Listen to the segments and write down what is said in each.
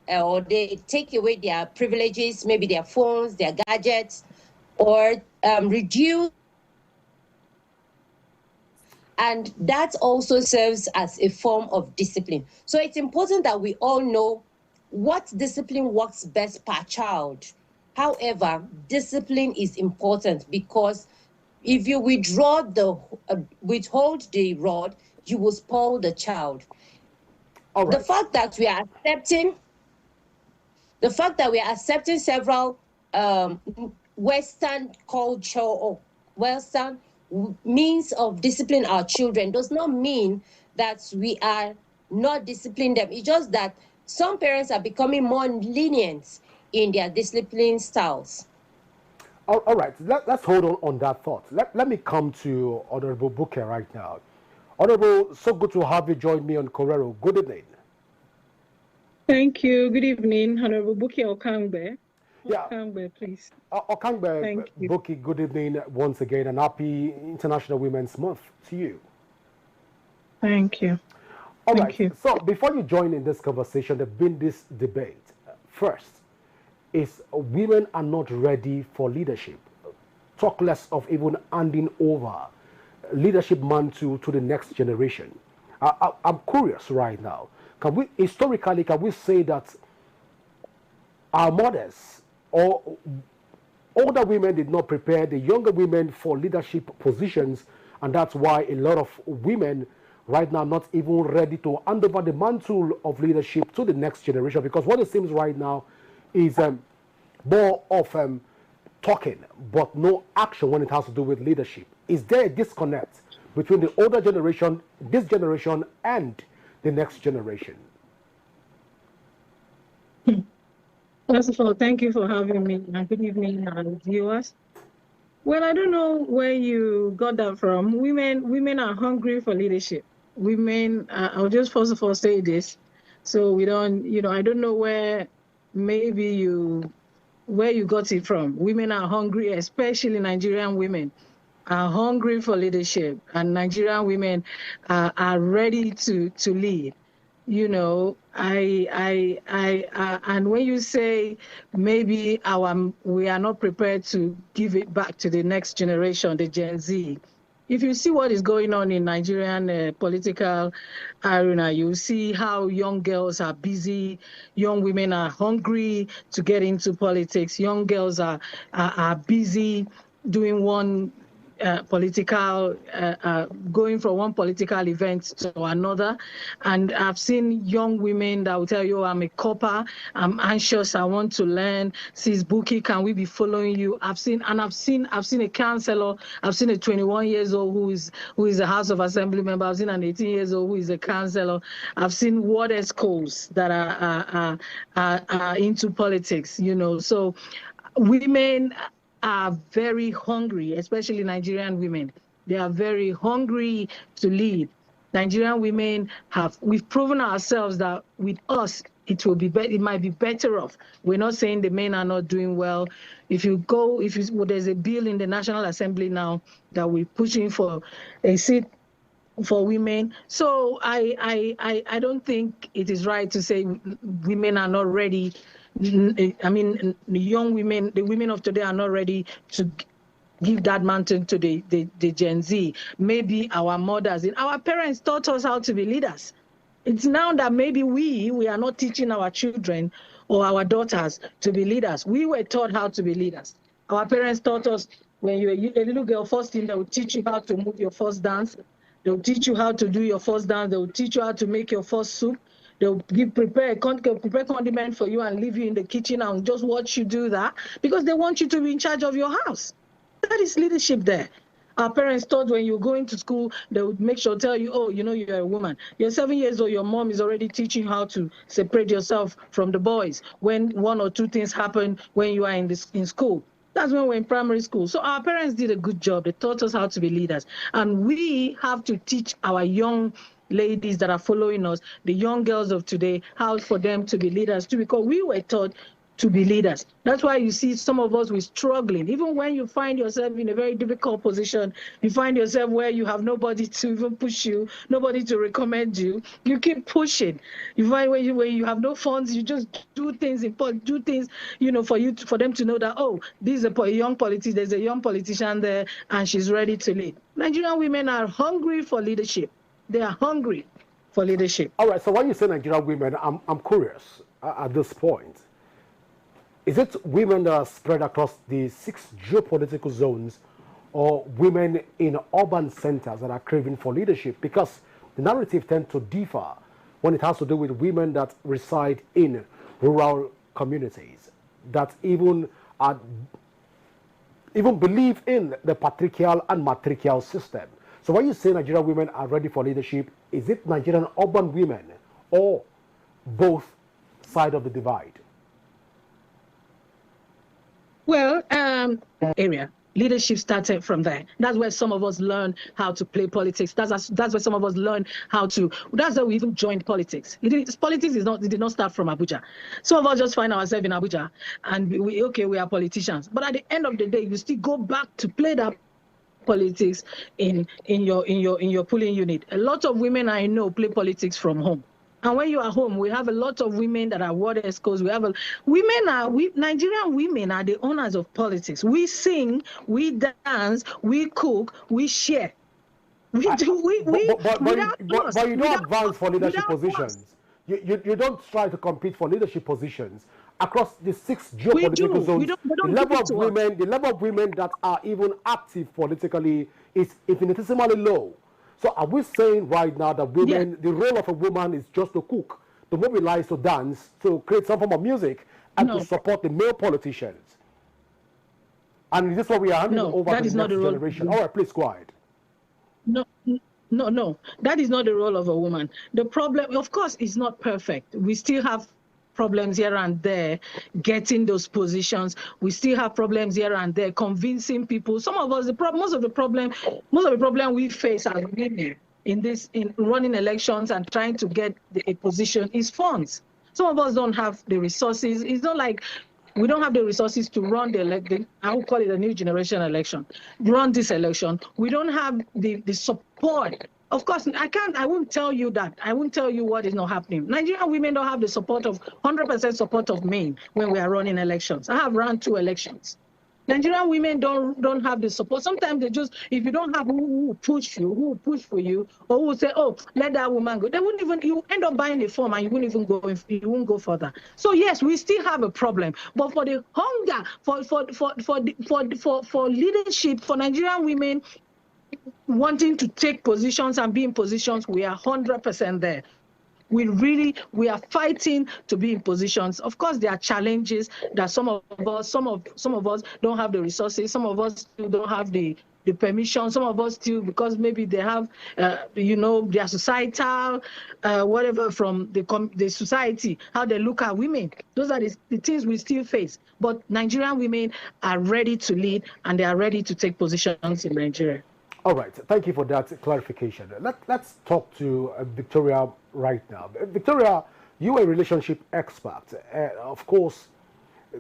or they take away their privileges, maybe their phones, their gadgets, or reduce. And that also serves as a form of discipline. So it's important that we all know what discipline works best per child. However, discipline is important because if you withhold the rod, you will spoil the child. All right. The fact that we are accepting several Western culture or Western means of discipline our children does not mean that we are not disciplining them. It's just that some parents are becoming more lenient in their discipline styles. All right, let's hold on that thought. Let me come to Honorable Booker right now. Honorable, so good to have you join me on Korero. Good evening. Thank you. Good evening, Honorable Buki Okangbe. Yeah. Okangbe, please. Okangbe, Buki, good evening once again, and happy International Women's Month to you. Thank you. All right. So before you join in this conversation, there's been this debate. First, is women are not ready for leadership. Talk less of even handing over leadership mantle to the next generation. I'm curious right now. Can we say that our mothers or older women did not prepare the younger women for leadership positions, and that's why a lot of women right now not even ready to hand over the mantle of leadership to the next generation? Because what it seems right now is more of talking, but no action when it has to do with leadership. Is there a disconnect between the older generation, this generation, and the next generation? First of all, thank you for having me, and good evening, viewers. Well, I don't know where you got that from. Women are hungry for leadership. Women, I'll just first of all say this, so we don't, I don't know where you got it from. Women are hungry, especially Nigerian women are hungry for leadership, and Nigerian women are ready to lead. And when you say maybe we are not prepared to give it back to the next generation, the Gen Z. If you see what is going on in Nigerian political arena, you see how young girls are busy, young women are hungry to get into politics. Young girls are busy doing one going from one political event to another. And I've seen young women that will tell you, I'm a copper, I'm anxious, I want to learn. Sis Buki, can we be following you? I've seen a councillor, I've seen a 21 years old who is a House of Assembly member, I've seen an 18 years old who is a councillor. I've seen ward schools that are into politics, So women are very hungry, especially Nigerian women. They are very hungry to lead. Nigerian women we've proven ourselves that with us, it might be better off. We're not saying the men are not doing well. There's a bill in the National Assembly now that we're pushing for a seat for women. So I don't think it is right to say women are not ready. I mean, the women of today are not ready to give that mantle to the Gen Z. Maybe our mothers, our parents taught us how to be leaders. It's now that maybe we are not teaching our children or our daughters to be leaders. We were taught how to be leaders. Our parents taught us when you were a little girl, first thing, they would teach you how to move your first dance. They'll teach you how to do your first dance. They'll teach you how to make your first soup. They'll prepare condiment for you and leave you in the kitchen and just watch you do that because they want you to be in charge of your house. That is leadership there. Our parents thought when you go into school, they would make sure tell you, oh, you're a woman. You're 7 years old, your mom is already teaching you how to separate yourself from the boys when one or two things happen when you are in school. That's when we're in primary school. So our parents did a good job. They taught us how to be leaders. And we have to teach our young ladies that are following us, the young girls of today, how for them to be leaders too, because we were taught to be leaders. That's why you see some of us, we're struggling. Even when you find yourself in a very difficult position, you find yourself where you have nobody to even push you, nobody to recommend you, you keep pushing. You find where you have no funds, you just do things, you know, for them to know that, oh, this is a young politician, there's a young politician there, and she's ready to lead. Nigerian women are hungry for leadership. They are hungry for leadership. All right, so when you say Nigerian women, I'm curious at this point. Is it women that are spread across the 6 geopolitical zones, or women in urban centers that are craving for leadership? Because the narrative tends to differ when it has to do with women that reside in rural communities, that even believe in the patriarchal and matriarchal system. So when you say Nigerian women are ready for leadership, is it Nigerian urban women or both sides of the divide? Well, area leadership started from there. That's where some of us learn how to play politics. That's where some of us learn how to. That's why we even joined politics. Politics did not start from Abuja. Some of us just find ourselves in Abuja, and we are politicians. But at the end of the day, you still go back to play that politics in your polling unit. A lot of women I know play politics from home. And when you are home, we have a lot of women that are ward escorts. Nigerian women are the owners of politics. We sing, we dance, we cook, we share. But you don't advance for leadership positions. You don't try to compete for leadership positions across the 6 geopolitical zones. The level of women that are even active politically is infinitesimally low. So are we saying right now that women, the role of a woman is just to cook, to mobilize, to dance, to create some form of music, and to support the male politicians? And this is what we are handing over to the next generation. All right, please go ahead. No. That is not the role of a woman. The problem, of course, is not perfect. We still have problems here and there getting those positions. We still have problems here and there convincing people. Some of us, most of the problem we face as women in running elections and trying to get a position is funds. Some of us don't have the resources. It's not like we don't have the resources to run I would call it a new generation election. Run this election. We don't have the support. Of course, I won't tell you that. I won't tell you what is not happening. Nigerian women don't have the support of 100% support of men when we are running elections. I have run 2 elections. Nigerian women don't have the support. Sometimes they just, if you don't have who will push for you, or who will say, oh, let that woman go, they wouldn't even, you end up buying a form and you won't go further. So yes, we still have a problem. But for the hunger, for leadership, for Nigerian women wanting to take positions and be in positions, we are 100% there. We are fighting to be in positions. Of course, there are challenges that some of us don't have the resources. Some of us still don't have the permission. Some of us still, because maybe they have, their societal, whatever from the society, how they look at women. Those are the things we still face. But Nigerian women are ready to lead, and they are ready to take positions in Nigeria. All right, thank you for that clarification. Let's talk to Victoria right now. Victoria, you are a relationship expert. Of course,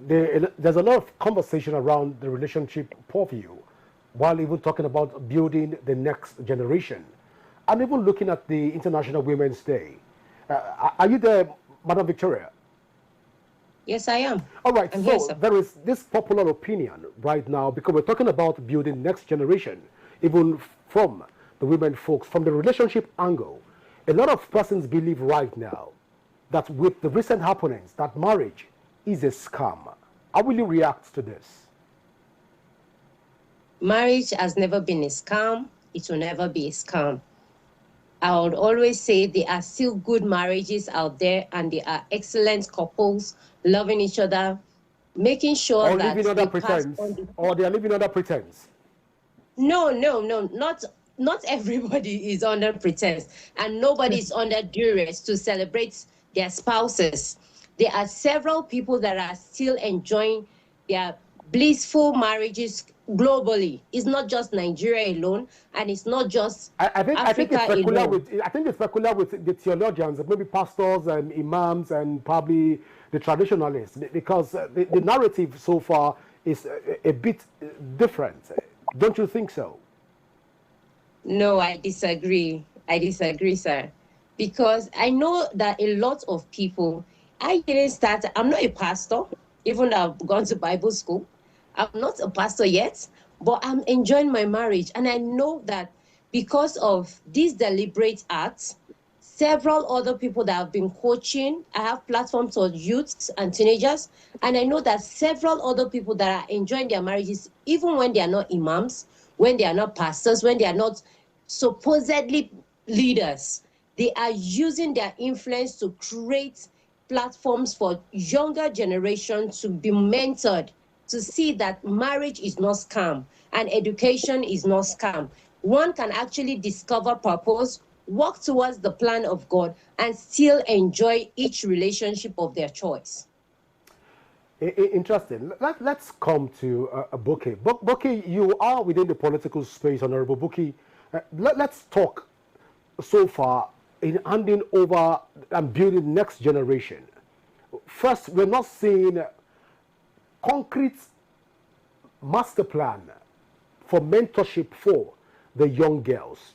there's a lot of conversation around the relationship purview, while even talking about building the next generation. And even looking at the International Women's Day. Are you there, Madam Victoria? Yes, I am. All right, so there is this popular opinion right now, because we're talking about building next generation, even from the women folks, from the relationship angle. A lot of persons believe right now that with the recent happenings, that marriage is a scam. How will you react to this? Marriage has never been a scam. It will never be a scam. I would always say there are still good marriages out there, and there are excellent couples loving each other, making sure or that living under pretense, or they are living under pretense. No, not everybody is under pretense, and nobody is under duress to celebrate their spouses. There are several people that are still enjoying their blissful marriages globally. It's not just Nigeria alone, and it's not just Africa alone. I think it's peculiar with the theologians, maybe pastors and imams and probably the traditionalists, because the narrative so far is a bit different. Don't you think so? No, I disagree. I disagree, sir. Because I know that a lot of people, I'm not a pastor, even though I've gone to Bible school. I'm not a pastor yet, but I'm enjoying my marriage. And I know that because of these deliberate acts, several other people that have been coaching, I have platforms for youths and teenagers, and I know that several other people that are enjoying their marriages, even when they are not imams, when they are not pastors, when they are not supposedly leaders, they are using their influence to create platforms for younger generations to be mentored, to see that marriage is not scam and education is not scam. One can actually discover purpose, work towards the plan of God, and still enjoy each relationship of their choice. Interesting. Let's come to Bukky. Bukky, you are within the political space, Honorable Bukky. Let's talk so far in handing over and building next generation. First, we're not seeing concrete master plan for mentorship for the young girls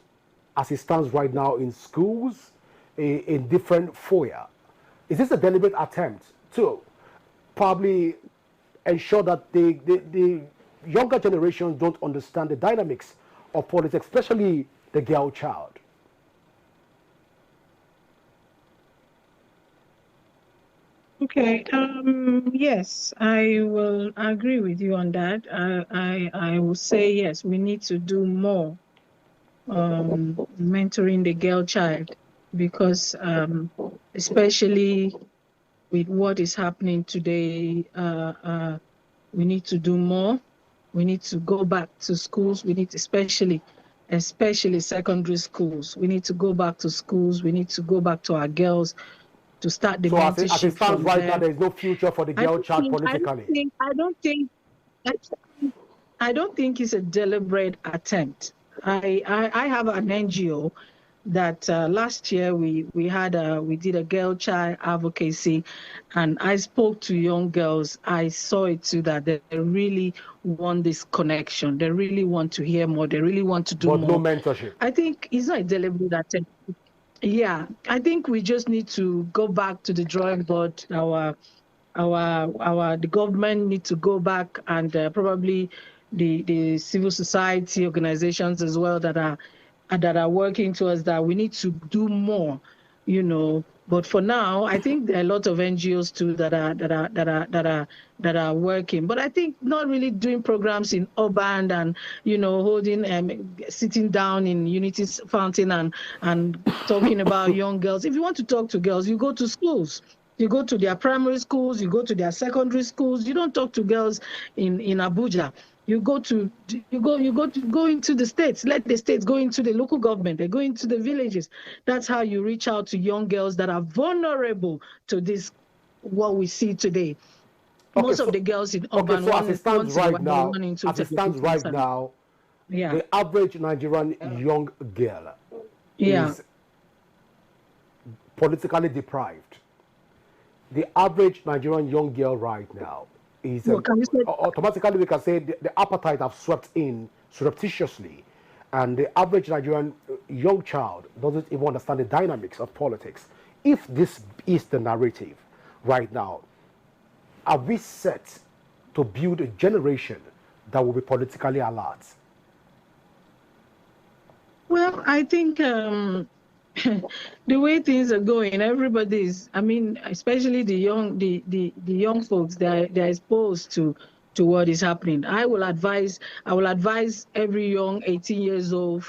as it stands right now in schools, in different foyer. Is this a deliberate attempt to probably ensure that the younger generation don't understand the dynamics of politics, especially the girl child? Okay. Yes, I will agree with you on that. I will say yes. We need to do more mentoring the girl child, because especially with what is happening today, we need to do more. We need to go back to schools. We need, especially secondary schools. We need to go back to schools. We need to go back to our girls to start the mentorship. So as it stands right now, there is no future for the girl child politically. I don't think it's a deliberate attempt. I have an NGO that last year we did a girl child advocacy, and I spoke to young girls. I saw it too, that they really want this connection. They really want to hear more. They really want to do more. But no mentorship. I think it's not a deliberate attempt. Yeah, I think we just need to go back to the drawing board. The government need to go back, and probably the civil society organizations as well that are working towards that. We need to do more, But for now, I think there are a lot of NGOs too that are working. But I think not really doing programs in urban and holding sitting down in Unity Fountain and talking about young girls. If you want to talk to girls, you go to schools. You go to their primary schools, you go to their secondary schools. You don't talk to girls in Abuja. You go into the states. Let the states go into the local government. They go into the villages. That's how you reach out to young girls that are vulnerable to this, what we see today. Okay, Most of the girls in urban, so as it stands right now, yeah, the average Nigerian young girl is politically deprived. The average Nigerian young girl right now is automatically we can say the appetite have swept in surreptitiously, and the average Nigerian young child doesn't even understand the dynamics of politics. If this is the narrative right now, are we set to build a generation that will be politically alert? Well, I think the way things are going, everybody's, especially the young folks, they're exposed to what is happening. I will advise every young 18 years old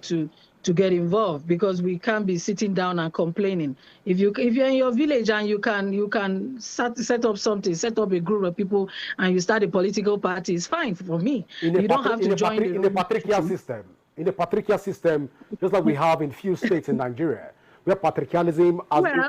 to get involved, because we can't be sitting down and complaining. If you're in your village and you can set up something, set up a group of people, and you start a political party, it's fine for me. You don't have to join in the patriarchal system. In the patriarchal system, just like we have in few states in Nigeria, where patriarchalism,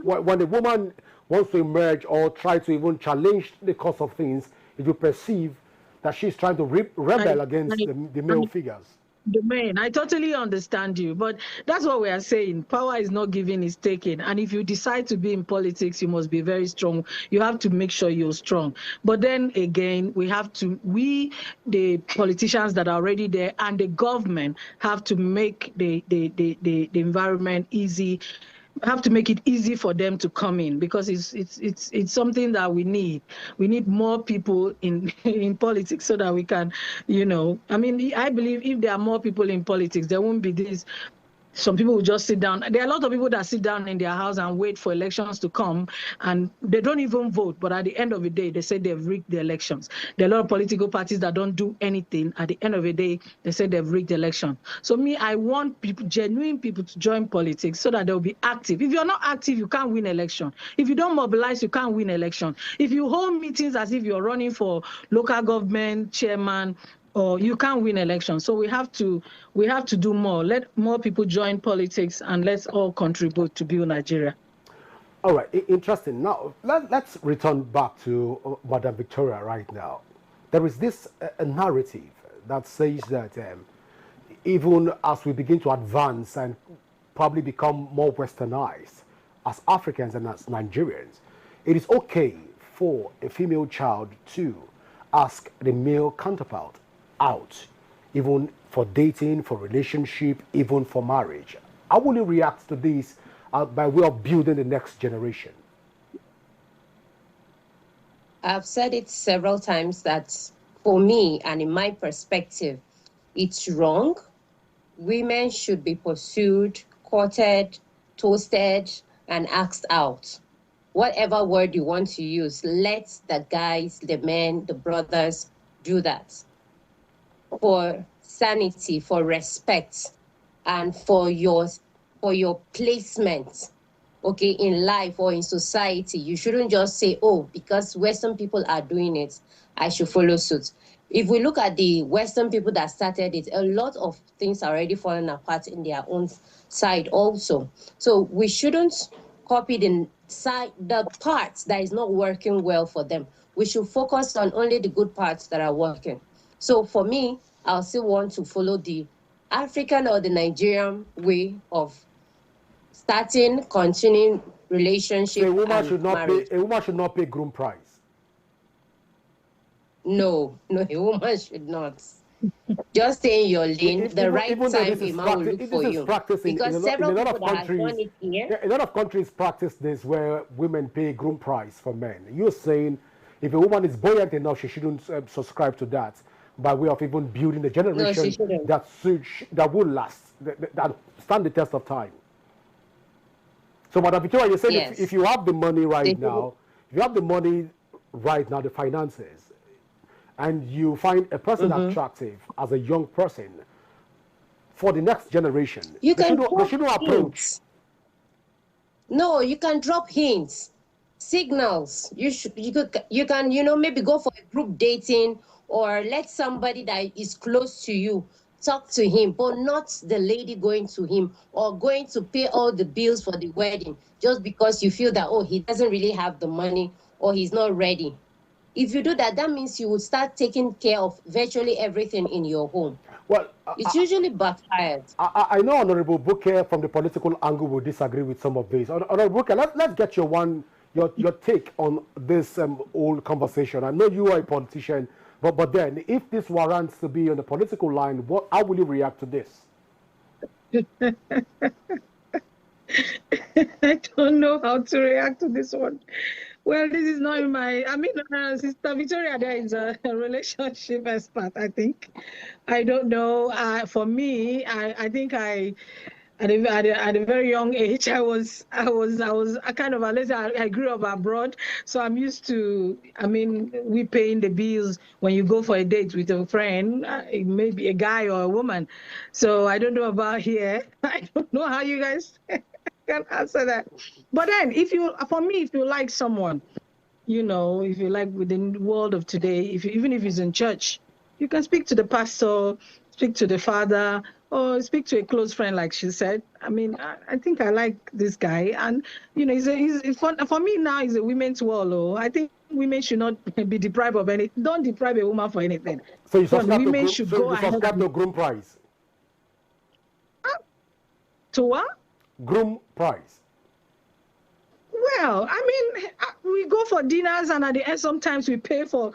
when a woman wants to emerge or try to even challenge the course of things, if you perceive that she's trying to rebel against the male figures. domain. I totally understand you, but that's what we are saying. Power is not given, it's taken. And if you decide to be in politics, you must be very strong. You have to make sure you're strong. But then again, the politicians that are already there and the government have to make the environment easy, have to make it easy for them to come in, because it's something that we need. We need more people in in politics so that we can, I mean, I believe if there are more people in politics, there won't be this. Some people will just sit down. There are a lot of people that sit down in their house and wait for elections to come, and they don't even vote. But at the end of the day, they say they've rigged the elections. There are a lot of political parties that don't do anything. At the end of the day, they say they've rigged the election. So I want people, genuine people, to join politics so that they'll be active. If you're not active, you can't win election. If you don't mobilize, you can't win election. If you hold meetings as if you're running for local government chairman, or you can't win elections. So we have to do more. Let more people join politics, and let's all contribute to build Nigeria. All right, interesting. Now, let's return back to Madam Victoria right now. There is this narrative that says that even as we begin to advance and probably become more westernized as Africans and as Nigerians, it is okay for a female child to ask the male counterpart out, even for dating, for relationship, even for marriage. How will you react to this by way of building the next generation? I've said it several times that for me and in my perspective, it's wrong. Women should be pursued, courted, toasted, and asked out. Whatever word you want to use, let the guys, the men, the brothers do that. For sanity, for respect, and for your placement, okay, in life or in society. You shouldn't just say, oh, because Western people are doing it, I should follow suit. If we look at the Western people that started it, a lot of things are already falling apart in their own side also. So we shouldn't copy the parts that is not working well for them. We should focus on only the good parts that are working. So for me, I'll still want to follow the African or the Nigerian way of starting, continuing relationship. So a woman should not pay groom price. No, a woman should not. Just stay in your lane. The right time, a man will look for you. Because several people that have done it here. A lot of countries practice this where women pay groom price for men. You're saying if a woman is buoyant enough, she shouldn't subscribe to that, by way of even building a generation that will last, that stand the test of time. So, Madam Victoria, you're saying yes. If you have the money right now, the finances, and you find a person attractive as a young person, for the next generation, they shouldn't approach. No, you can drop hints, signals. You can maybe go for a group dating, or let somebody that is close to you talk to him, but not the lady going to him or going to pay all the bills for the wedding just because you feel that, oh, he doesn't really have the money or he's not ready. If you do that, that means you will start taking care of virtually everything in your home. Well, it's usually backfired. I know Honorable Bouquet from the political angle will disagree with some of this. Honorable Bouquet, let's get your take on this whole conversation. I know you are a politician, but then if this warrants to be on the political line, how will you react to this? I don't know how to react to this one. Well, this is not in my, Sister Victoria, there is a relationship expert, I think. I don't know. For me, I think at a very young age, I grew up abroad, so I'm used to, we paying the bills when you go for a date with a friend, it may be a guy or a woman. So I don't know about here. I don't know how you guys can answer that. But then, if you like someone, if you like within the world of today, even if he's in church, you can speak to the pastor, speak to the father, or speak to a close friend, like she said. I think I like this guy, and for me now, it's a women's world. I think women should not be deprived of anything. Don't deprive a woman for anything. So you subscribe to groom price. To what? Groom price. Well, I mean, we go for dinners, and at the end, sometimes we pay for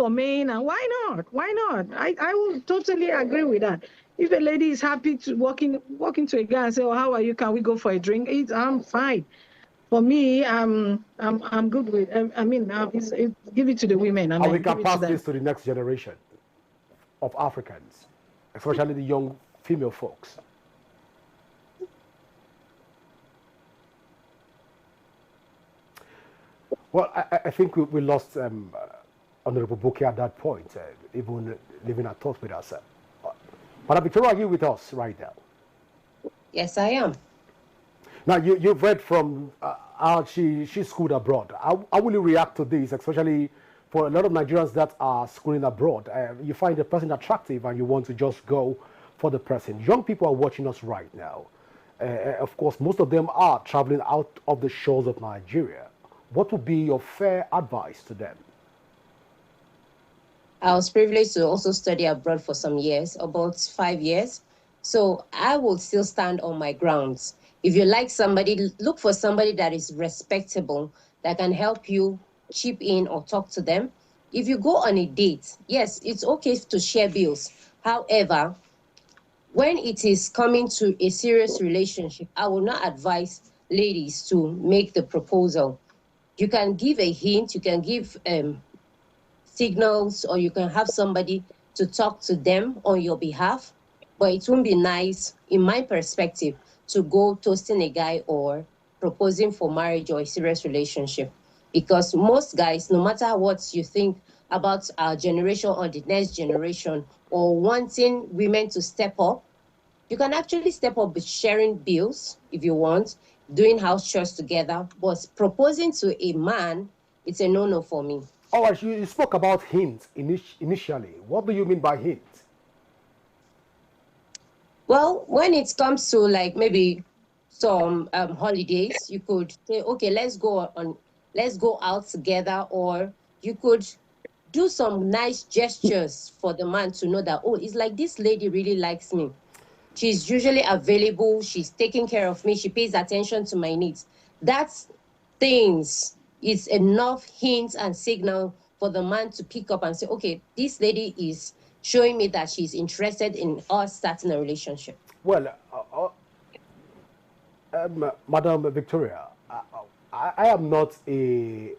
main, and why not? Why not? I will totally agree with that. If a lady is happy to walk into a guy and say, "Oh, how are you? Can we go for a drink?" I'm fine. For me, I'm good with. I mean, give it to the women. And we can pass this to the next generation of Africans, especially the young female folks. Well, I think we lost Honorable Bukky at that point, even leaving her thoughts with us. Madam Victoria, are you with us right now? Yes, I am. Now, you've read from how she schooled abroad. How will you react to this, especially for a lot of Nigerians that are schooling abroad? You find the person attractive and you want to just go for the person. Young people are watching us right now. Of course, most of them are traveling out of the shores of Nigeria. What would be your fair advice to them? I was privileged to also study abroad for some years, about 5 years. So I will still stand on my grounds. If you like somebody, look for somebody that is respectable, that can help you chip in or talk to them. If you go on a date, yes, it's okay to share bills. However, when it is coming to a serious relationship, I will not advise ladies to make the proposal. You can give a hint, you can give signals, or you can have somebody to talk to them on your behalf. But it won't be nice, in my perspective, to go toasting a guy or proposing for marriage or a serious relationship. Because most guys, no matter what you think about our generation or the next generation, or wanting women to step up, you can actually step up with sharing bills if you want, doing house chores together, but proposing to a man, it's a no-no for me. All right, you spoke about hints initially. What do you mean by hints? Well, when it comes to like maybe some holidays, you could say, okay, let's go out together, or you could do some nice gestures for the man to know that, oh, it's like this lady really likes me. She's usually available. She's taking care of me. She pays attention to my needs. That's things. It's enough hints and signal for the man to pick up and say, okay, this lady is showing me that she's interested in us starting a relationship. Well, Madam Victoria, I am not a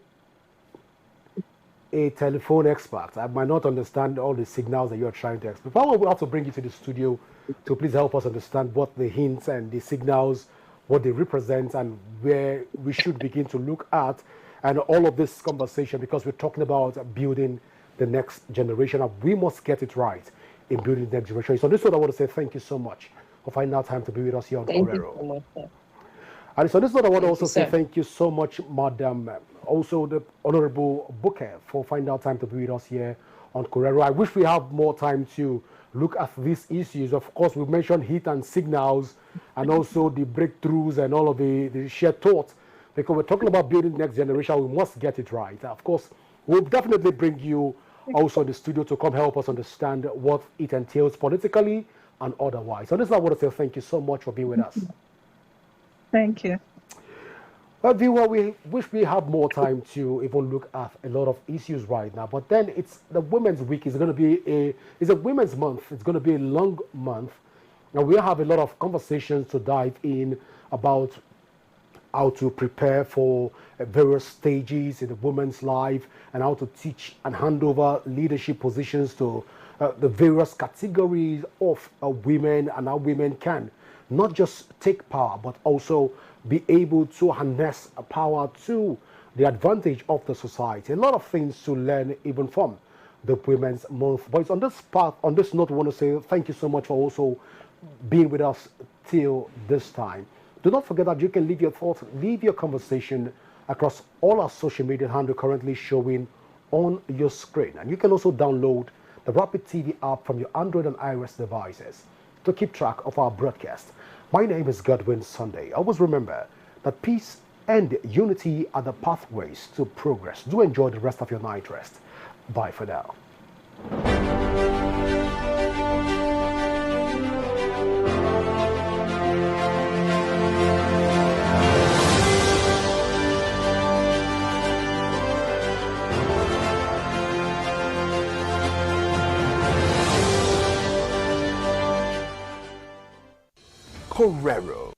telephone expert. I might not understand all the signals that you're trying to explain. But we'll have to bring you to the studio to please help us understand what the hints and the signals, what they represent, and where we should begin to look at, and all of this conversation, because we're talking about building the next generation, and we must get it right in building the next generation. So this is what I want to say. Thank you so much for finding out time to be with us here on Correro. Thank you so much, sir. And so this is what I want to also say. Thank you so much, Madam, also the Honorable Bukky, for finding out time to be with us here on Correro. I wish we have more time to look at these issues. Of course, we mentioned heat and signals, and also the breakthroughs and all of the shared thoughts. Because we're talking about building the next generation, we must get it right. Of course, we'll definitely bring you also in the studio to come help us understand what it entails politically and otherwise. So this is what I want to say. Thank you so much for being with us. Thank you. Well, viewer, we wish we have more time to even look at a lot of issues right now. But then it's the Women's Week. It's going to be it's a Women's Month. It's going to be a long month. And we have a lot of conversations to dive in about how to prepare for various stages in a woman's life, and how to teach and hand over leadership positions to the various categories of women, and how women can not just take power, but also be able to harness power to the advantage of the society. A lot of things to learn even from the Women's Month. But it's on this path, on this note, I want to say thank you so much for also being with us till this time. Do not forget that you can leave your thoughts, leave your conversation across all our social media handles currently showing on your screen. And you can also download the Rapid TV app from your Android and iOS devices to keep track of our broadcast. My name is Godwin Sunday. Always remember that peace and unity are the pathways to progress. Do enjoy the rest of your night rest. Bye for now. Correro.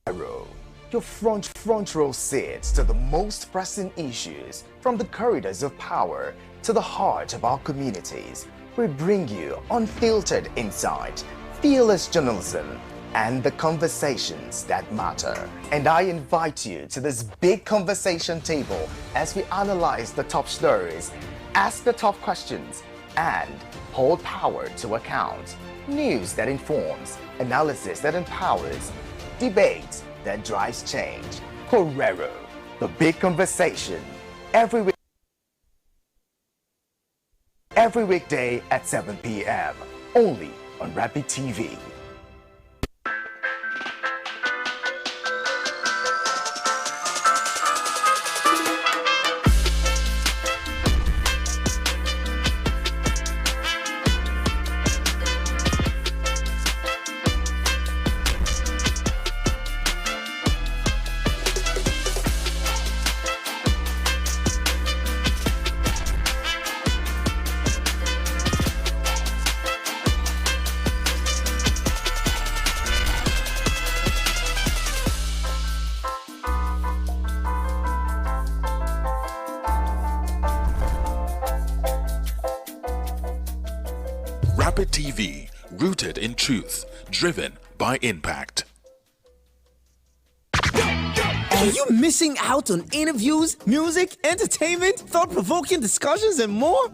Your front row seat to the most pressing issues from the corridors of power to the heart of our communities. We bring you unfiltered insight, fearless journalism, and the conversations that matter. And I invite you to this big conversation table as we analyze the top stories, ask the tough questions, and hold power to account. News that informs, analysis that empowers, debate that drives change. Correro, the big conversation, every weekday at 7 p.m. only on Rapid TV. Rapid TV, rooted in truth, driven by impact. Are you missing out on interviews, music, entertainment, thought-provoking discussions, and more?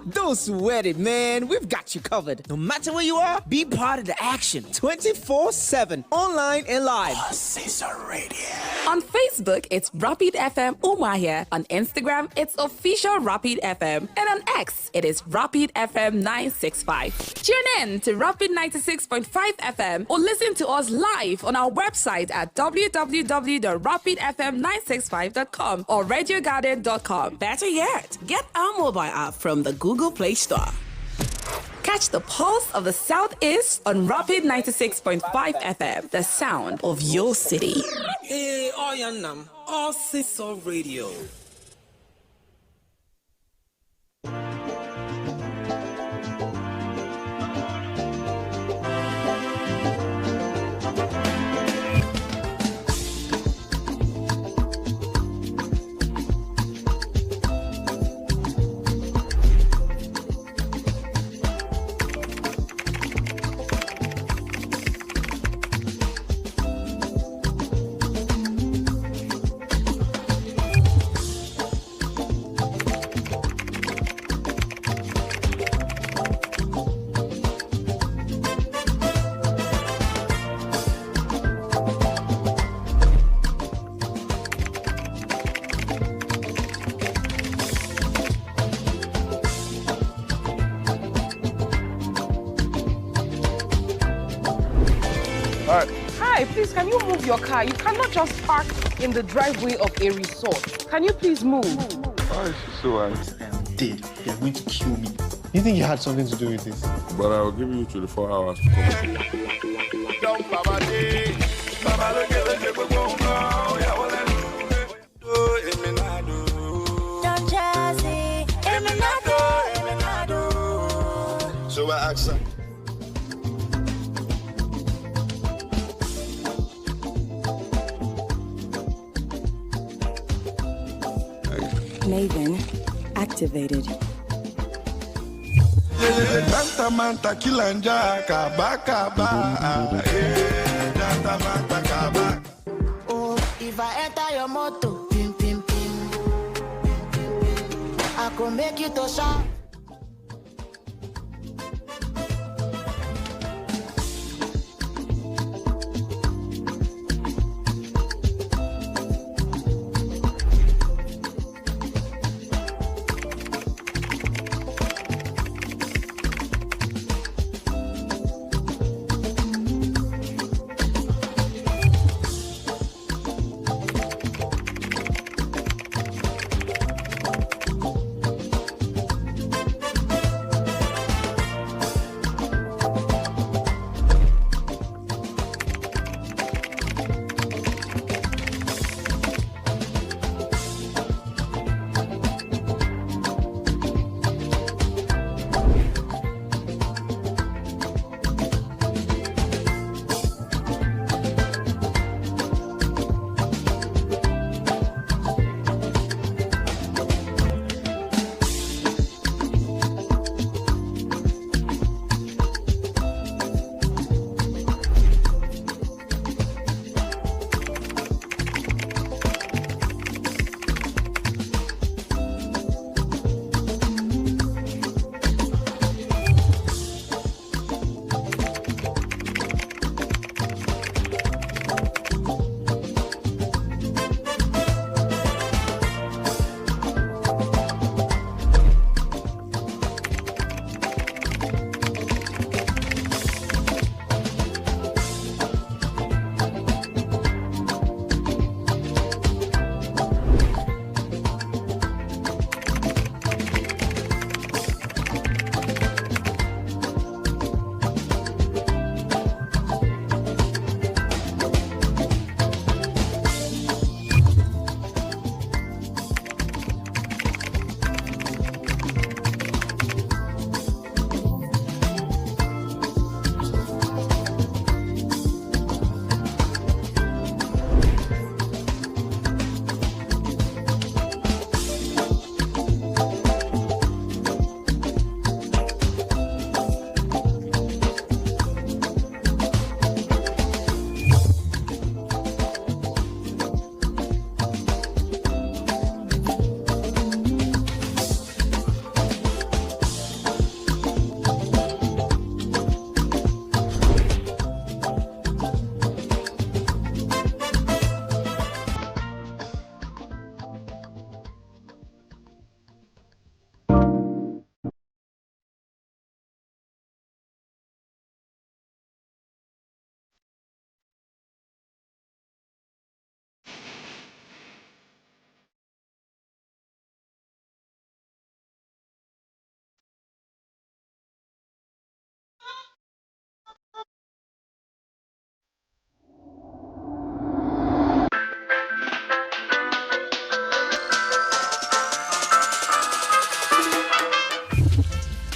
Don't sweat it, man. We've got you covered. No matter where you are, be part of the action 24/7, online and live. Caesar Radio. On Facebook, it's Rapid FM Umahia. On Instagram, it's official Rapid FM. And on X, it is Rapid FM 965. Tune in to Rapid 96.5 FM or listen to us live on our website at www.rapidfm965.com or radiogarden.com. Better yet, get our mobile app from the Google Play Store. Catch the pulse of the Southeast on Rapid 96.5 FM, the sound of your city. Hey, Oyanam, all Caesar Radio. Hi, please, can you move your car? You cannot just park in the driveway of a resort. Can you please move? Why is she so angry? I am dead. They are going to kill me. You think you had something to do with this? But I will give you 24 hours to come. So I asked her. Maven activated. Oh, if I enter your motor, pim pim pim, I could make you to shout.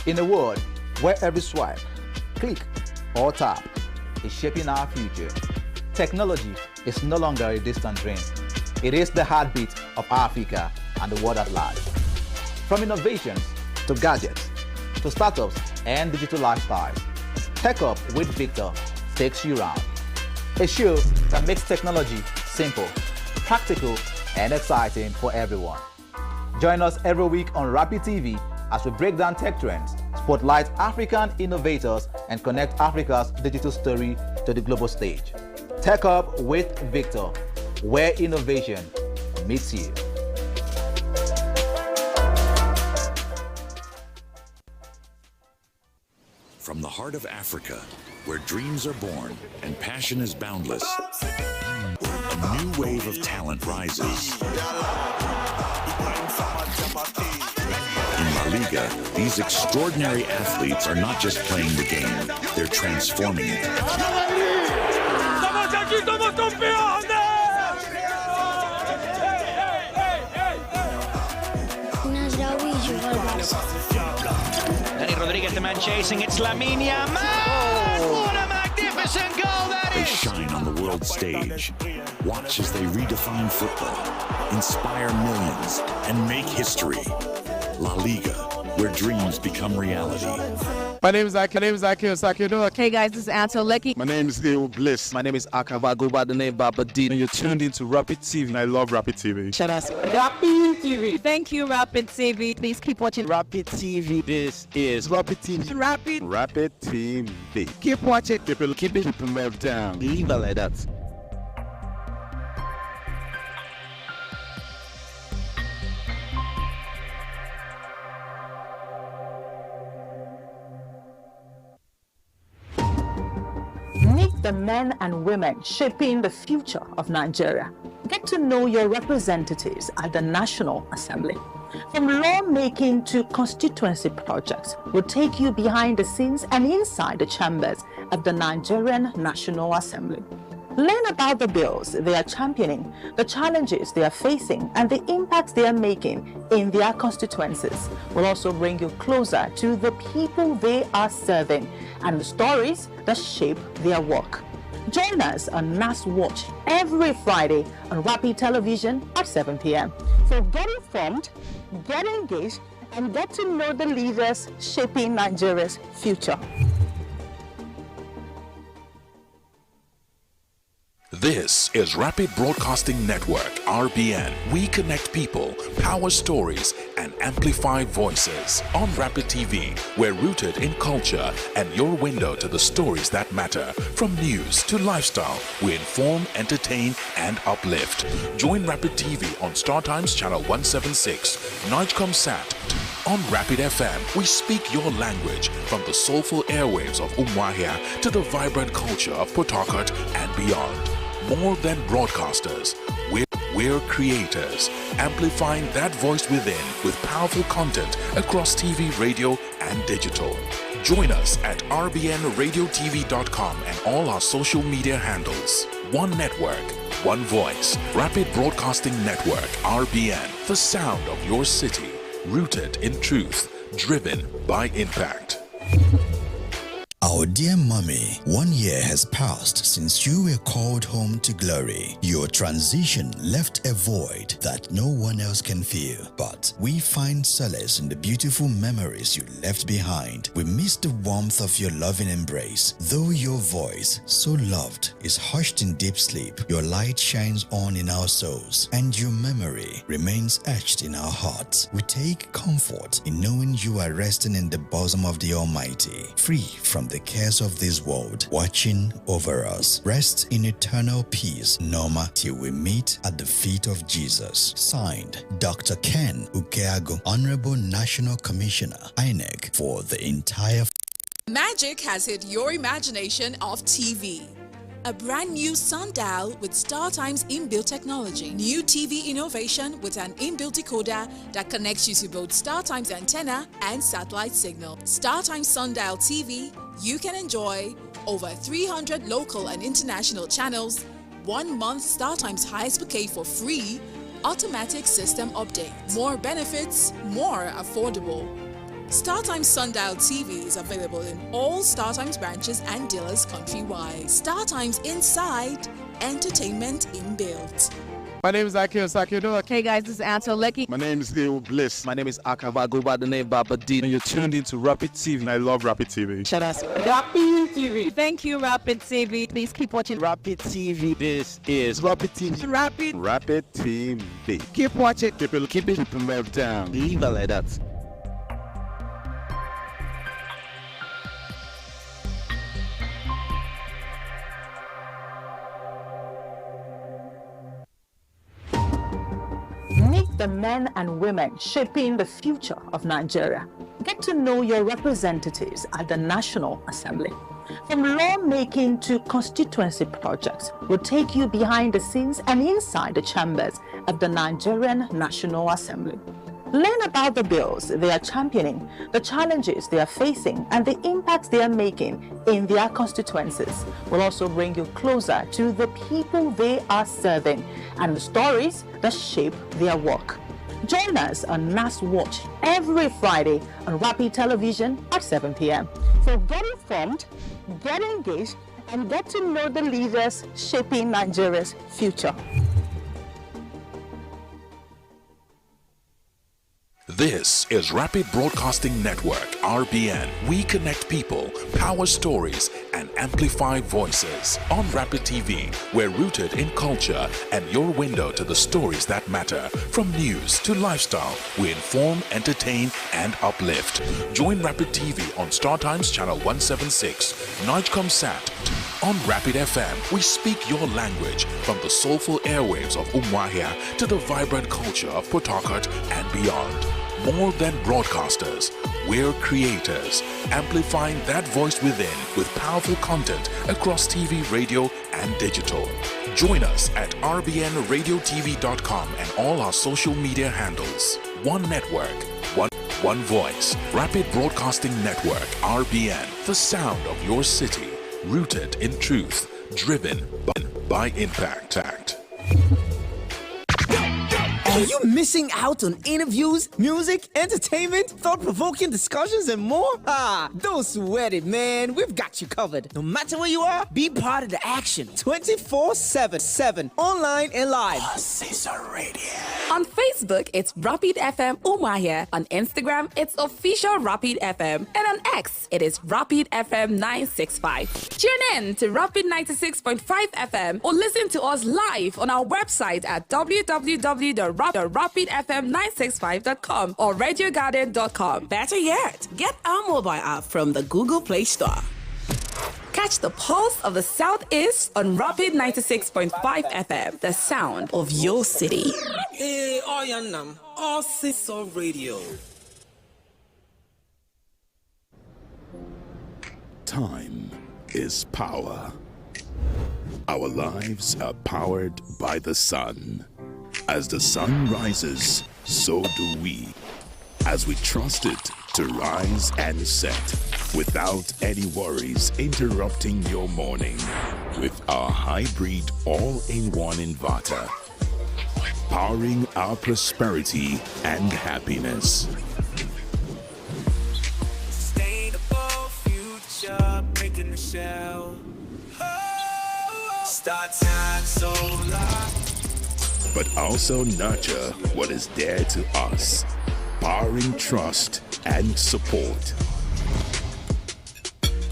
In a world where every swipe, click, or tap is shaping our future, technology is no longer a distant dream. It is the heartbeat of Africa and the world at large. From innovations to gadgets to startups and digital lifestyles, Tech Up with Victor takes you round. A show that makes technology simple, practical, and exciting for everyone. Join us every week on Rapid TV as we break down tech trends, spotlight African innovators, and connect Africa's digital story to the global stage. Tech Up with Victor, where innovation meets you. From the heart of Africa, where dreams are born and passion is boundless, a new wave of talent rises. In La Liga, these extraordinary athletes are not just playing the game, they're transforming it. Danny Rodriguez, the man chasing, it's Lamine Yamal! What a magnificent goal that They is! shine on the world stage. Watch as they redefine football, inspire millions, and make history. La Liga, where dreams become reality. My name is Akio. Hey guys, this is Anto Lecky. My name is Leo Bliss. My name is Akava, go by the name Baba D. And you're tuned into Rapid TV. I love Rapid TV. Shout out Rapid TV. Thank you, Rapid TV. Please keep watching Rapid TV. This is Rapid TV. Rapid TV. Keep watching. Keep it moved down. Leave it like that. Meet the men and women shaping the future of Nigeria. Get to know your representatives at the National Assembly. From lawmaking to constituency projects, we'll take you behind the scenes and inside the chambers of the Nigerian National Assembly. Learn about the bills they are championing, the challenges they are facing, and the impacts they are making in their constituencies. We'll also bring you closer to the people they are serving and the stories that shape their work. Join us on NAS Watch every Friday on Rapid Television at 7 p.m. So get informed, get engaged, and get to know the leaders shaping Nigeria's future. This is Rapid Broadcasting Network, RBN. We connect people, power stories, and amplify voices. On Rapid TV, we're rooted in culture and your window to the stories that matter. From news to lifestyle, we inform, entertain, and uplift. Join Rapid TV on StarTimes Channel 176, Nightcom Sat. On Rapid FM, we speak your language from the soulful airwaves of Umuahia to the vibrant culture of Port Harcourt and beyond. More than broadcasters, we're creators, amplifying that voice within with powerful content across TV, radio, and digital. Join us at rbnradiotv.com and all our social media handles. One network, one voice. Rapid Broadcasting Network, RBN. The sound of your city, rooted in truth, driven by impact. Our dear mommy, 1 year has passed since you were called home to glory. Your transition left a void that no one else can fill. But we find solace in the beautiful memories you left behind. We miss the warmth of your loving embrace. Though your voice, so loved, is hushed in deep sleep, your light shines on in our souls, and your memory remains etched in our hearts. We take comfort in knowing you are resting in the bosom of the Almighty, free from the cares of this world, watching over us. Rest in eternal peace, Norma, till we meet at the feet of Jesus. Signed, Dr. Ken Ukeago, Honorable National Commissioner, INEC, for the entire... Magic has hit your imagination of TV. A brand new sundial with StarTimes inbuilt technology. New TV innovation with an inbuilt decoder that connects you to both StarTimes antenna and satellite signal. StarTimes Sundial TV, you can enjoy over 300 local and international channels, 1 month StarTimes highest bouquet for free, automatic system update. More benefits, more affordable. StarTimes Sundial TV is available in all StarTimes branches and dealers countrywide. StarTimes Inside, entertainment inbuilt. My name is Akil Sakido. Hey guys, this is Anto Lecky. My name is Theo Bliss. My name is Akava. Go by the name Baba D. And you're tuned into Rapid TV. And I love Rapid TV. Shout out Rapid TV. Thank you, Rapid TV. Please keep watching Rapid TV. This is Rapid TV. Rapid TV. Keep watching. Keep it well down. Leave it like that. Meet the men and women shaping the future of Nigeria. Get to know your representatives at the National Assembly. From lawmaking to constituency projects, we'll take you behind the scenes and inside the chambers of the Nigerian National Assembly. Learn about the bills they are championing, the challenges they are facing, and the impacts they are making in their constituencies. We'll also bring you closer to the people they are serving and the stories that shape their work. Join us on NAS Watch every Friday on Rapid Television at 7 p.m. So get informed, get engaged, and get to know the leaders shaping Nigeria's future. This is Rapid Broadcasting Network, RBN. We connect people, power stories, and amplify voices. On Rapid TV, we're rooted in culture and your window to the stories that matter. From news to lifestyle, we inform, entertain, and uplift. Join Rapid TV on StarTimes Channel 176, Nigecomsat. On Rapid FM, we speak your language from the soulful airwaves of Umuahia to the vibrant culture of Port Harcourt and beyond. More than broadcasters, we're creators, amplifying that voice within with powerful content across TV, radio, and digital. Join us at rbnradiotv.com and all our social media handles. One network, one voice. Rapid Broadcasting Network, RBN, the sound of your city, rooted in truth, driven by impact. Are you missing out on interviews, music, entertainment, thought-provoking discussions, and more? Don't sweat it, man. We've got you covered. No matter where you are, be part of the action 24/7, online and live. Cesar Radio. On Facebook, it's Rapid FM Umuahia. On Instagram, it's official Rapid FM. And on X, it is Rapid FM 965. Tune in to Rapid 96.5 FM or listen to us live on our website at www.rapidfm965.com or radiogarden.com. Better yet, get our mobile app from the Google Play Store. Catch the pulse of the Southeast on Rapid 96.5 FM, the sound of your city. Hey, Oyanam, all Cesar Radio. Time is power. Our lives are powered by the sun. As the sun rises, so do we. As we trust it to rise and set without any worries interrupting your morning with our hybrid all-in-one inverter, powering our prosperity and happiness. Sustainable future, making the shell. Start time solar. But also nurture what is dear to us, powering trust and support,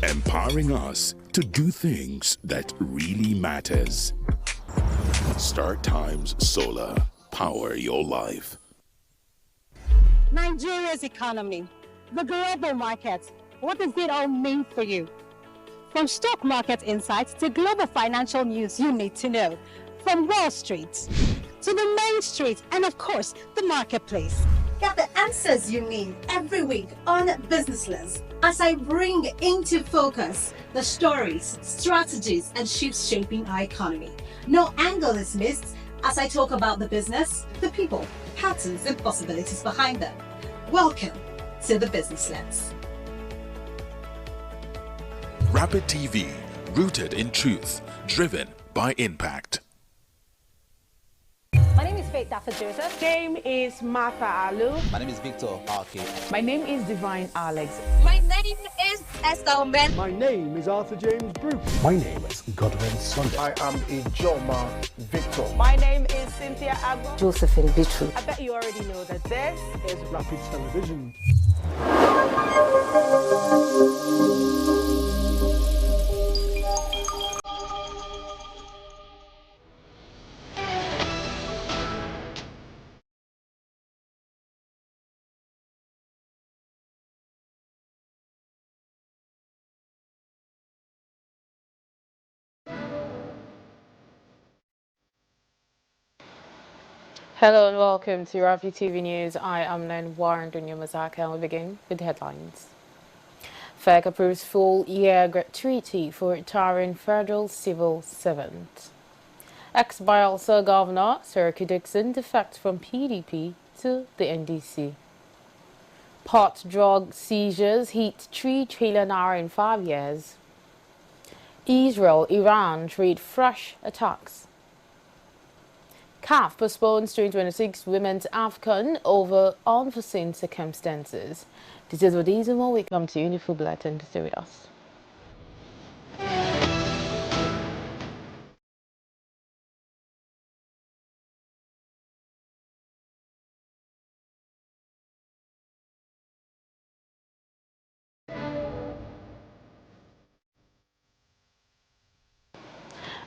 empowering us to do things that really matters. StarTimes Solar, power your life. Nigeria's economy, the global market, what does it all mean for you? From stock market insights to global financial news you need to know, from Wall Street to the main street, and of course, the marketplace. Get the answers you need every week on Business Lens as I bring into focus the stories, strategies, and shifts shaping our economy. No angle is missed as I talk about the business, the people, patterns, and possibilities behind them. Welcome to the Business Lens. Rapid TV, rooted in truth, driven by impact. My name is Faith Faith Dr. Joseph. Name is Martha Alu. My name is Victor Arke. My name is Divine Alex. My name is Esther Ben. My name is Arthur James Brooks. My name is Godwin Sunday. I am Ijoma Victor. My name is Cynthia Agbo. Josephine Bichu. I bet you already know that this is Rapid Television. Hello and welcome to Rapid TV News. I am Len Warren Dunyamazaka and we begin with the headlines. FEC approves full-year treaty for retiring federal civil servant. Ex-Bayelsa Governor Seriki Dixon defects from PDP to the NDC. Pot drug seizures hit $3 trillion in 5 years. Israel, Iran trade fresh attacks. CAF postpones 2026 Women's AFCON over unforeseen circumstances. This is what these and more we come to Unifull Bulletin to stay with us.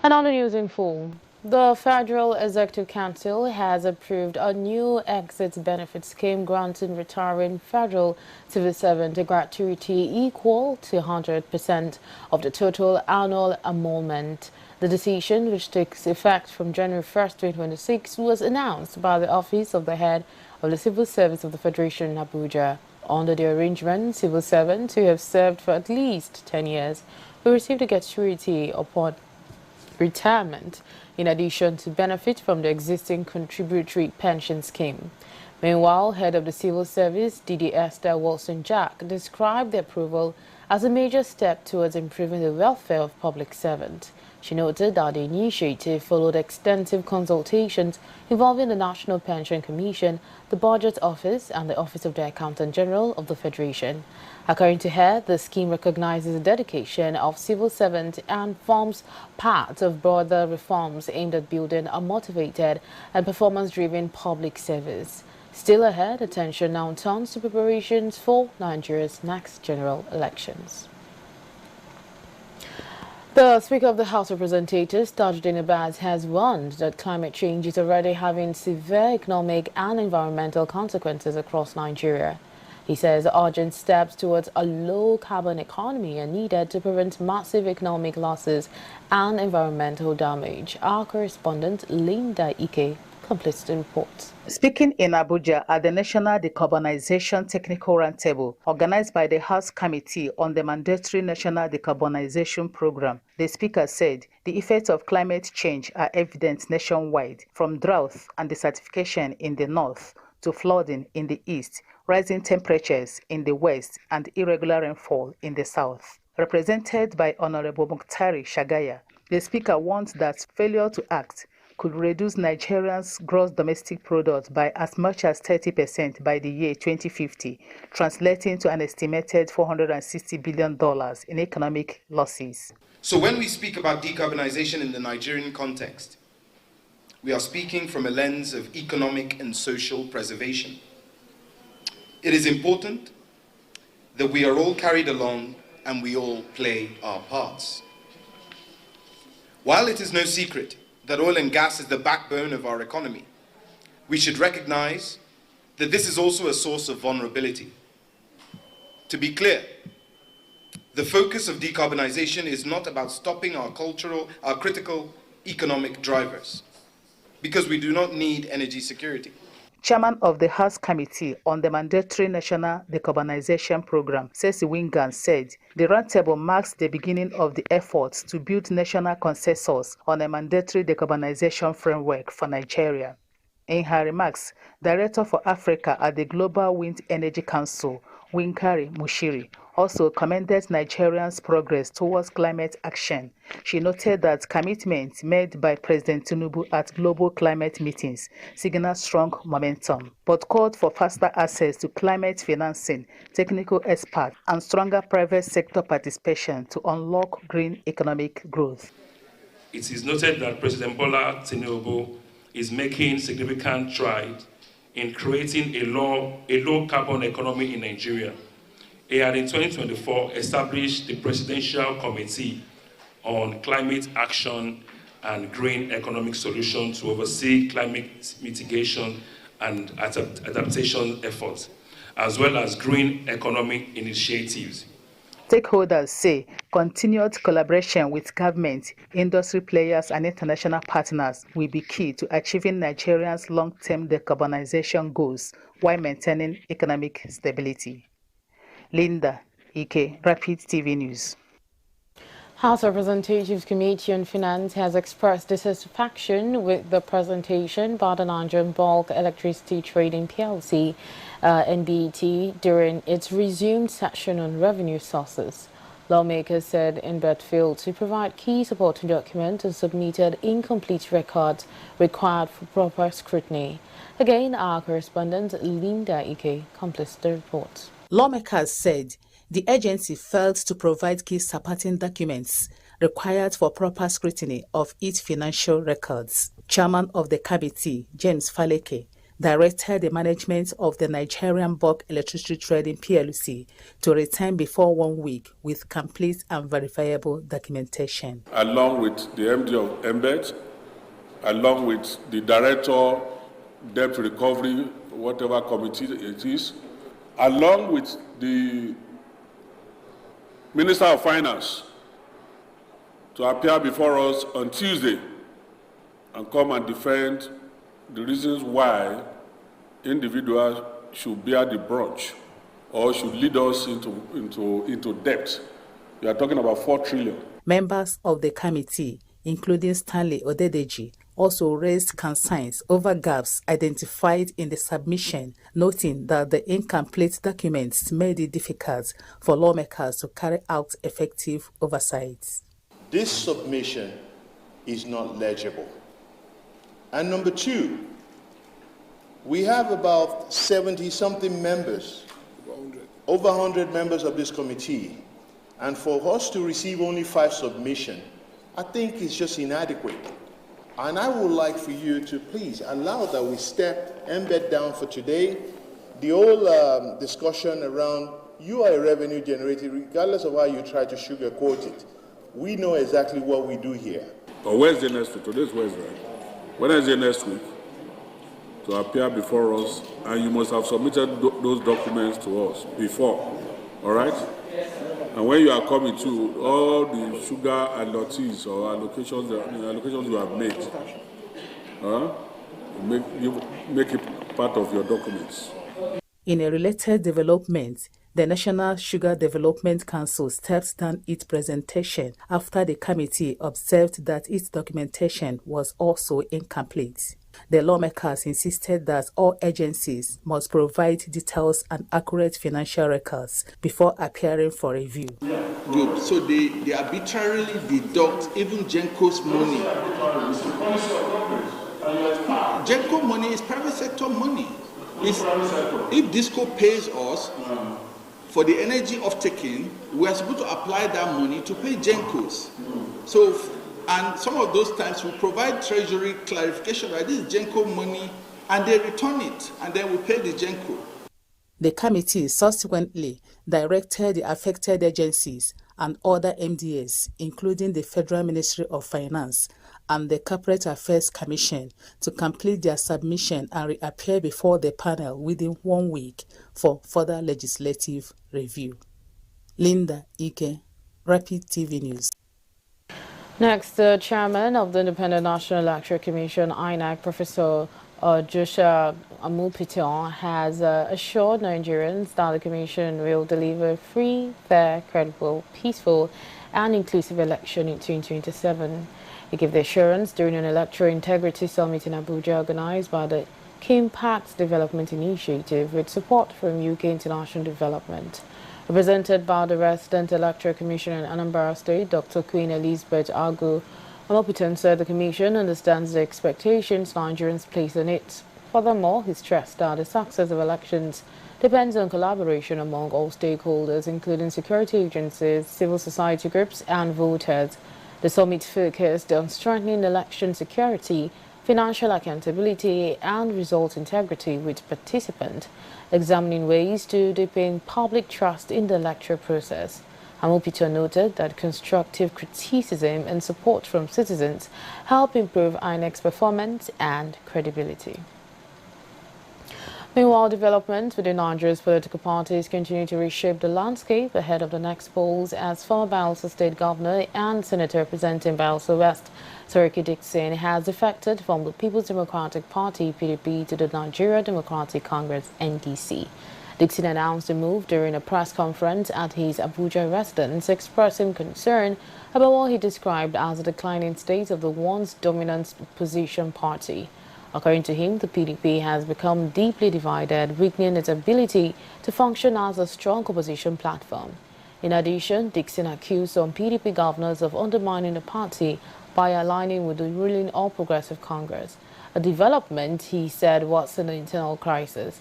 And on the news in full. The Federal Executive Council has approved a new exit benefit scheme granting retiring federal civil servant a gratuity equal to 100% of the total annual emolument. The decision, which takes effect from January 1st, 2026, was announced by the Office of the Head of the Civil Service of the Federation in Abuja. Under the arrangement, civil servants who have served for at least 10 years will receive a gratuity upon retirement, in addition to benefit from the existing contributory pension scheme. Meanwhile, head of the civil service, Didi Esther Wilson-Jack, described the approval as a major step towards improving the welfare of public servants. She noted that the initiative followed extensive consultations involving the National Pension Commission, the Budget Office, and the Office of the Accountant General of the Federation. According to her, the scheme recognizes the dedication of civil servants and forms part of broader reforms aimed at building a motivated and performance-driven public service. Still ahead, attention now turns to preparations for Nigeria's next general elections. The Speaker of the House of Representatives, Tajuddin Abbas, has warned that climate change is already having severe economic and environmental consequences across Nigeria. He says urgent steps towards a low-carbon economy are needed to prevent massive economic losses and environmental damage. Our correspondent, Linda Ike, completes the report. Speaking in Abuja at the National Decarbonization Technical Roundtable, organized by the House Committee on the Mandatory National Decarbonization Program, the Speaker said the effects of climate change are evident nationwide, from drought and desertification in the north to flooding in the east, rising temperatures in the west, and irregular rainfall in the south. Represented by Honorable Muktari Shagaya, the Speaker warns that failure to act could reduce Nigeria's gross domestic product by as much as 30% by the year 2050, translating to an estimated $460 billion in economic losses. So when we speak about decarbonization in the Nigerian context, we are speaking from a lens of economic and social preservation. It is important that we are all carried along and we all play our parts. While it is no secret that oil and gas is the backbone of our economy, we should recognize that this is also a source of vulnerability. To be clear, the focus of decarbonization is not about stopping our critical economic drivers, because we do not need energy security. Chairman of the House Committee on the Mandatory National Decarbonization Program, Ceci Wingan, said the roundtable marks the beginning of the efforts to build national consensus on a mandatory decarbonization framework for Nigeria. In her remarks, Director for Africa at the Global Wind Energy Council, Winkari Mushiri, also commended Nigeria's progress towards climate action. She noted that commitments made by President Tinubu at global climate meetings signal strong momentum, but called for faster access to climate financing, technical experts, and stronger private sector participation to unlock green economic growth. It is noted that President Bola Tinubu is making significant strides in creating a low-carbon economy in Nigeria. He had in 2024 established the Presidential Committee on Climate Action and Green Economic Solutions to oversee climate mitigation and adaptation efforts, as well as green economic initiatives. Stakeholders say continued collaboration with government, industry players, and international partners will be key to achieving Nigeria's long-term decarbonization goals while maintaining economic stability. Linda Ike, Rapid TV News. House Representatives Committee on Finance has expressed dissatisfaction with the presentation by the Nigerian Bulk Electricity Trading PLC, NBET, during its resumed session on revenue sources. Lawmakers said NBET failed to provide key supporting documents and submitted incomplete records required for proper scrutiny. Again, our correspondent Linda Ike completes the report. Lawmakers said the agency failed to provide key supporting documents required for proper scrutiny of its financial records. Chairman of the committee, James Faleke, directed the management of the Nigerian Bulk Electricity Trading PLC to return before 1 week with complete and verifiable documentation. Along with the MD of NBET, along with the Director, Debt Recovery, whatever committee it is, along with the Minister of Finance, to appear before us on Tuesday and come and defend the reasons why individuals should bear the brunt or should lead us into debt. We are talking about 4 trillion. Members of the committee, including Stanley Odedeji, also raised concerns over gaps identified in the submission, noting that the incomplete documents made it difficult for lawmakers to carry out effective oversight. This submission is not legible. And number 2, we have about 70-something members, over 100 members of this committee, and for us to receive only 5 submissions, I think it's just inadequate. And I would like for you to please allow that we step NBET down for today. The whole discussion around you are a revenue generator, regardless of how you try to sugarcoat it. We know exactly what we do here. But Wednesday next week, today's Wednesday. Wednesday next week, to appear before us, and you must have submitted those documents to us before, all right? And when you are coming to all the sugar allotees or allocations you have made, make it part of your documents. In a related development, the National Sugar Development Council stepped down its presentation after the committee observed that its documentation was also incomplete. The lawmakers insisted that all agencies must provide details and accurate financial records before appearing for review. Good. So they arbitrarily deduct even GENCO's money. GENCO money is private sector money. If DISCO pays us for the energy of taking, we are supposed to apply that money to pay GENCOs. So, and some of those times we provide Treasury clarification that this is GENCO money, and they return it, and then we pay the GENCO. The committee subsequently directed the affected agencies and other MDAs, including the Federal Ministry of Finance and the Corporate Affairs Commission, to complete their submission and reappear before the panel within 1 week for further legislative review. Linda Ike, Rapid TV News. Next, the chairman of the Independent National Electoral Commission, INEC, Professor Joshua Amupiton, has assured Nigerians that the commission will deliver free, fair, credible, peaceful, and inclusive election in 2027. He gave the assurance during an electoral integrity summit in Abuja organized by the Kim Pact Development Initiative with support from UK International Development. Represented by the Resident Electoral Commissioner in Anambra State, Dr. Queen Elizabeth Agu, Amopitan said the Commission understands the expectations Nigerians place on it. Furthermore, he stressed that the success of elections depends on collaboration among all stakeholders, including security agencies, civil society groups, and voters. The summit focused on strengthening election security, financial accountability, and result integrity, with participants examining ways to deepen public trust in the electoral process. Amopito noted that constructive criticism and support from citizens help improve INEC's performance and credibility. Meanwhile, developments within Nigeria's political parties continue to reshape the landscape ahead of the next polls as former Bayelsa State Governor and Senator representing Bayelsa West, Saraki Dixon, has defected from the People's Democratic Party, PDP, to the Nigeria Democratic Congress, NDC. Dixon announced the move during a press conference at his Abuja residence, expressing concern about what he described as a declining state of the once dominant opposition party. According to him, the PDP has become deeply divided, weakening its ability to function as a strong opposition platform. In addition, Dixon accused some PDP governors of undermining the party by aligning with the ruling All Progressive Congress, a development he said was an internal crisis.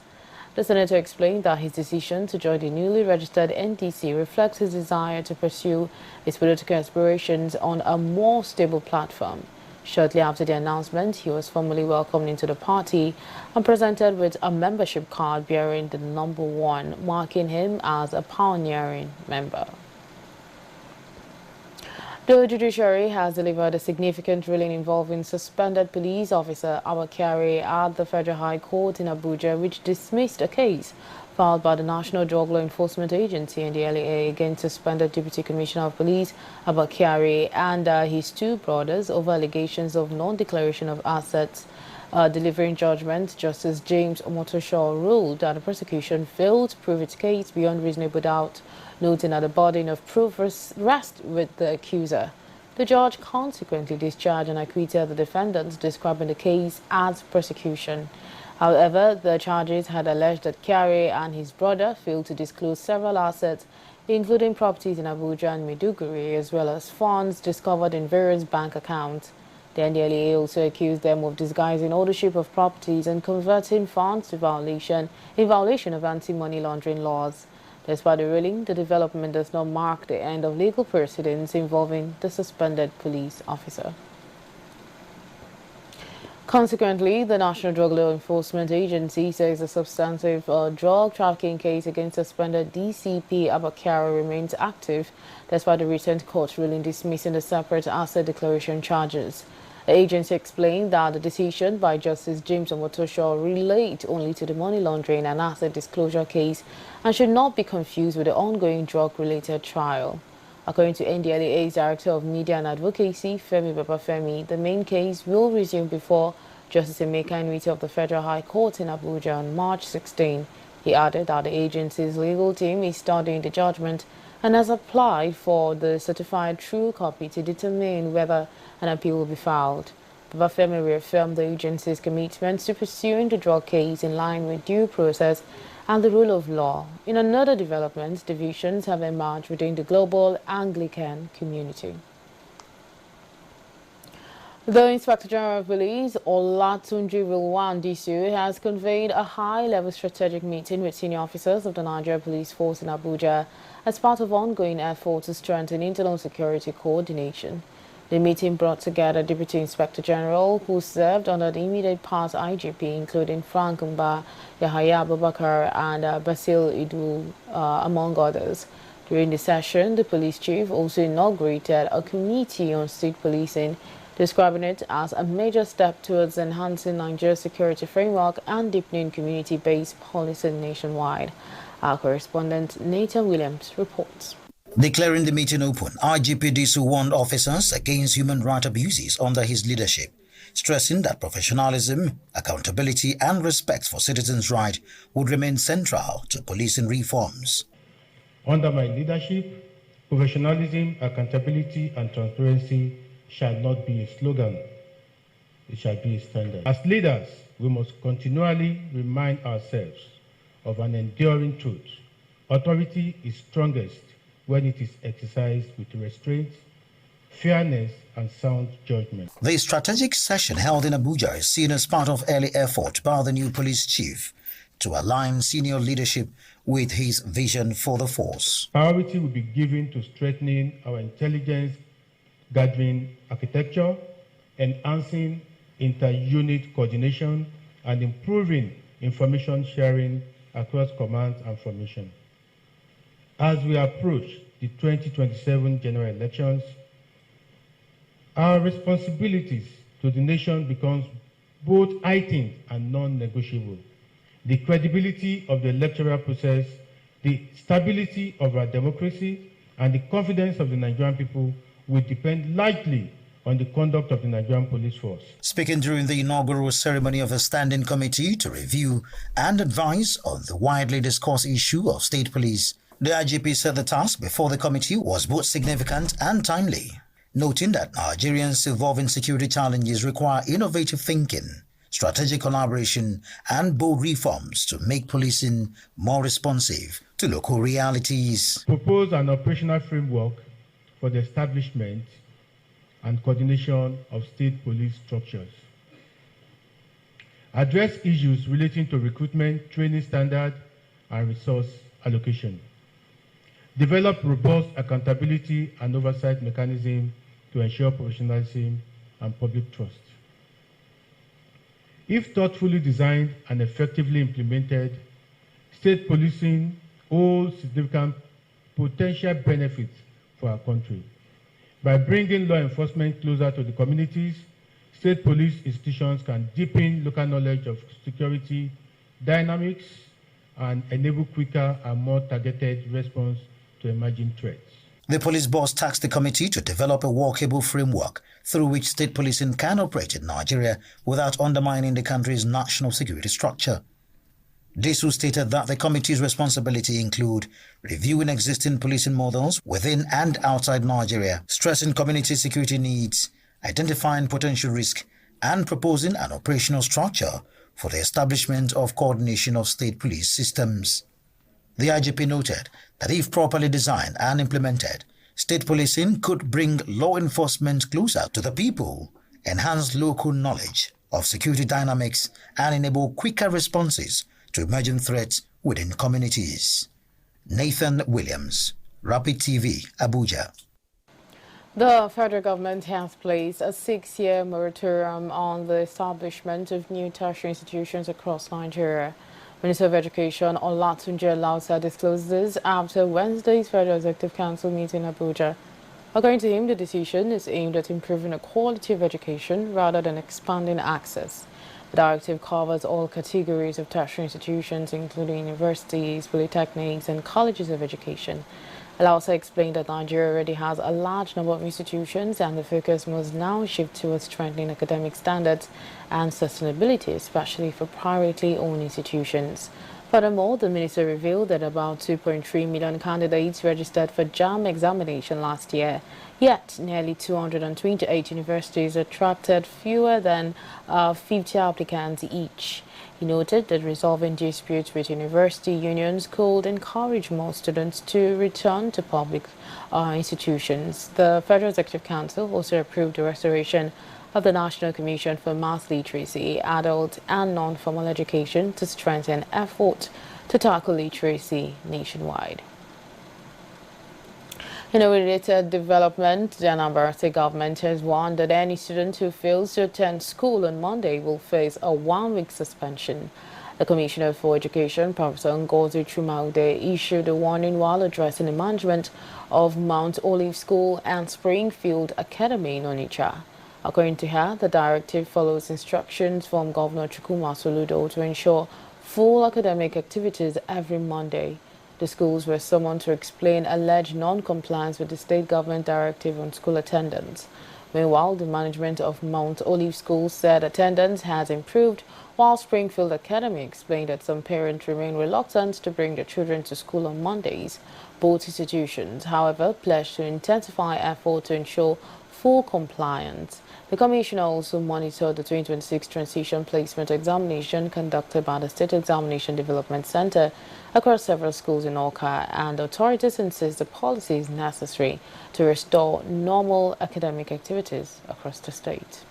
The senator explained that his decision to join the newly registered NDC reflects his desire to pursue his political aspirations on a more stable platform. Shortly after the announcement, he was formally welcomed into the party and presented with a membership card bearing the number 1, marking him as a pioneering member. The judiciary has delivered a significant ruling involving suspended police officer Abba Kyari at the Federal High Court in Abuja, which dismissed a case filed by the National Drug Law Enforcement Agency and the LEA against suspended Deputy Commissioner of Police Abba Kyari and his 2 brothers over allegations of non-declaration of assets. Delivering judgment, Justice James Omotoshaw ruled that the prosecution failed to prove its case beyond reasonable doubt, noting that the burden of proof rests with the accuser. The judge consequently discharged and acquitted the defendants, describing the case as persecution. However, the charges had alleged that Kyari and his brother failed to disclose several assets, including properties in Abuja and Maiduguri, as well as funds discovered in various bank accounts. The NDLEA also accused them of disguising ownership of properties and converting funds in violation of anti-money laundering laws. Despite the ruling, the development does not mark the end of legal proceedings involving the suspended police officer. Consequently, the National Drug Law Enforcement Agency says a substantive drug trafficking case against suspended DCP Abba Kyari remains active, despite the recent court ruling dismissing the separate asset declaration charges. The agency explained that the decision by Justice James Omotoshaw relate only to the money laundering and asset disclosure case and should not be confused with the ongoing drug-related trial. According to NDLEA's Director of Media and Advocacy, Femi Babafemi, the main case will resume before Justice Emeka Nwite of the Federal High Court in Abuja on March 16. He added that the agency's legal team is studying the judgment and has applied for the certified true copy to determine whether an appeal will be filed. Babafemi reaffirmed the agency's commitment to pursuing the drug case in line with due process and the rule of law. In another development, divisions have emerged within the global Anglican community. The Inspector General of Police, Olatunji Rilwan Disu, has convened a high-level strategic meeting with senior officers of the Nigeria Police Force in Abuja as part of ongoing efforts to strengthen internal security coordination. The meeting brought together Deputy Inspector General who served under the immediate past IGP, including Frank Mba, Yahaya Abubakar, and Basil Idu, among others. During the session, the police chief also inaugurated a committee on state policing, describing it as a major step towards enhancing Nigeria's security framework and deepening community-based policing nationwide. Our correspondent Nathan Williams reports. Declaring the meeting open, IGP Disu warned officers against human rights abuses under his leadership, stressing that professionalism, accountability and respect for citizens' rights would remain central to policing reforms. Under my leadership, professionalism, accountability and transparency shall not be a slogan, it shall be a standard. As leaders, we must continually remind ourselves of an enduring truth. Authority is strongest when it is exercised with restraint, fairness, and sound judgment. The strategic session held in Abuja is seen as part of early effort by the new police chief to align senior leadership with his vision for the force. Priority will be given to strengthening our intelligence gathering architecture, enhancing inter-unit coordination, and improving information sharing across command and formation. As we approach the 2027 general elections, our responsibilities to the nation becomes both heightened and non-negotiable. The credibility of the electoral process, the stability of our democracy, and the confidence of the Nigerian people will depend largely on the conduct of the Nigerian police force. Speaking during the inaugural ceremony of a standing committee to review and advise on the widely discussed issue of state police, the IGP said the task before the committee was both significant and timely, noting that Nigerians' evolving security challenges require innovative thinking, strategic collaboration, and bold reforms to make policing more responsive to local realities. Propose an operational framework for the establishment and coordination of state police structures. Address issues relating to recruitment, training standard, and resource allocation. Develop robust accountability and oversight mechanism to ensure professionalism and public trust. If thoughtfully designed and effectively implemented, state policing holds significant potential benefits for our country. By bringing law enforcement closer to the communities, state police institutions can deepen local knowledge of security dynamics and enable quicker and more targeted response to emerging threats. The police boss tasked the committee to develop a workable framework through which state policing can operate in Nigeria without undermining the country's national security structure. Disu stated that the committee's responsibility include reviewing existing policing models within and outside Nigeria, stressing community security needs, identifying potential risk, and proposing an operational structure for the establishment of coordination of state police systems. The IGP noted that if properly designed and implemented, state policing could bring law enforcement closer to the people, enhance local knowledge of security dynamics, and enable quicker responses to emerging threats within communities. Nathan Williams, Rapid TV, Abuja. The federal government has placed a 6-year moratorium on the establishment of new tertiary institutions across Nigeria. Minister of Education Olatunji Alausa disclosed this after Wednesday's Federal Executive Council meeting in Abuja. According to him, the decision is aimed at improving the quality of education rather than expanding access. The directive covers all categories of tertiary institutions, including universities, polytechnics, and colleges of education. Alausa explained that Nigeria already has a large number of institutions and the focus must now shift towards strengthening academic standards and sustainability, especially for privately owned institutions. Furthermore, the minister revealed that about 2.3 million candidates registered for JAMB examination last year, yet nearly 228 universities attracted fewer than 50 applicants each. He noted that resolving disputes with university unions could encourage more students to return to public institutions. The Federal Executive Council also approved the restoration of the National Commission for Mass Literacy, Adult and Non-Formal Education to strengthen effort to tackle literacy nationwide. In a related development, the Anambra State government has warned that any student who fails to attend school on Monday will face a 1-week suspension. The Commissioner for Education, Professor Ngozi Chumaude, issued a warning while addressing the management of Mount Olive School and Springfield Academy in Onitsha. According to her, the directive follows instructions from Governor Chukwuma Soludo to ensure full academic activities every Monday. The schools were summoned to explain alleged non-compliance with the state government directive on school attendance. Meanwhile, the management of Mount Olive School said attendance has improved, while Springfield Academy explained that some parents remain reluctant to bring their children to school on Mondays. Both institutions, however, pledged to intensify effort to ensure full compliance. The Commissioner also monitored the 2026 transition placement examination conducted by the State Examination Development Center across several schools in Awka, and authorities insist the policy is necessary to restore normal academic activities across the state.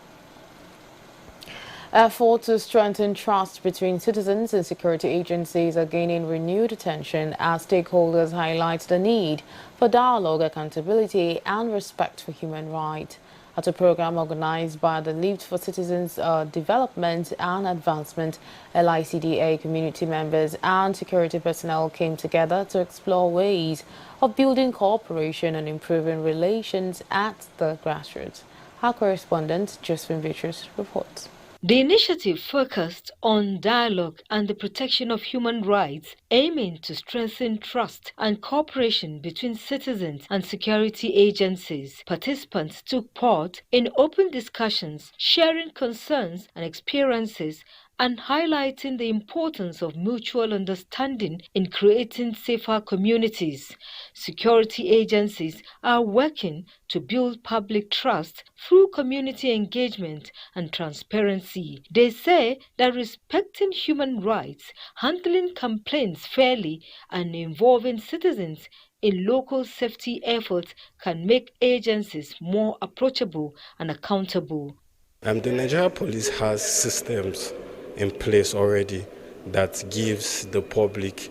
Efforts to strengthen trust between citizens and security agencies are gaining renewed attention as stakeholders highlight the need for dialogue, accountability, and respect for human rights. At a program organized by the Lift for Citizens Development and Advancement, LICDA community members and security personnel came together to explore ways of building cooperation and improving relations at the grassroots. Our correspondent, Josephine Beatrice, reports. The initiative focused on dialogue and the protection of human rights, aiming to strengthen trust and cooperation between citizens and security agencies. Participants took part in open discussions, sharing concerns and experiences, and highlighting the importance of mutual understanding in creating safer communities. Security agencies are working to build public trust through community engagement and transparency. They say that respecting human rights, handling complaints fairly, and involving citizens in local safety efforts can make agencies more approachable and accountable. The Nigeria Police has systems in place already that gives the public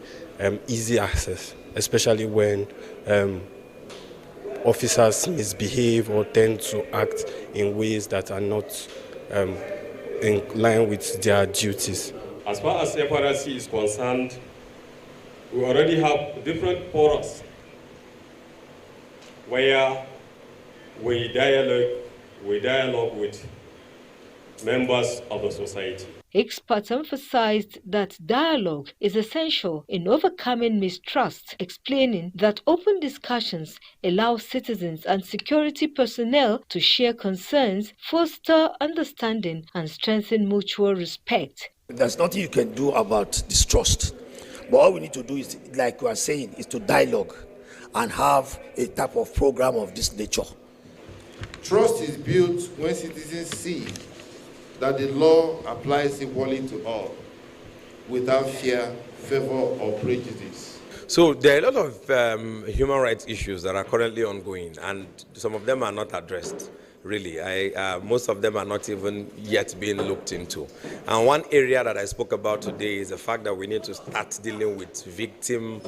easy access, especially when officers misbehave or tend to act in ways that are not in line with their duties. As far as FRSC is concerned, we already have different forums where we dialogue with members of the society. Experts emphasized that dialogue is essential in overcoming mistrust, explaining that open discussions allow citizens and security personnel to share concerns, foster understanding, and strengthen mutual respect. There's nothing you can do about distrust, but all we need to do is, like we are saying, is to dialogue and have a type of program of this nature. Trust is built when citizens see that the law applies equally to all, without fear, favor, or prejudice. So there are a lot of human rights issues that are currently ongoing, and some of them are not addressed, really. Most of them are not even yet being looked into. And one area that I spoke about today is the fact that we need to start dealing with victim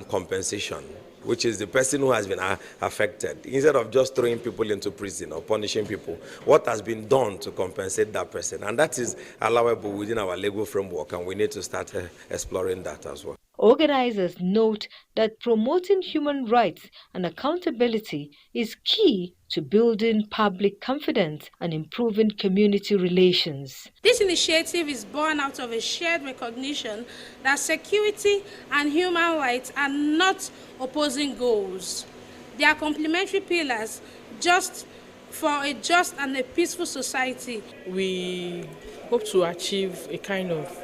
compensation, which is the person who has been affected. Instead of just throwing people into prison or punishing people, what has been done to compensate that person? And that is allowable within our legal framework, and we need to start exploring that as well. Organizers note that promoting human rights and accountability is key to building public confidence and improving community relations. This initiative is born out of a shared recognition that security and human rights are not opposing goals. They are complementary pillars for a just and a peaceful society. We hope to achieve a kind of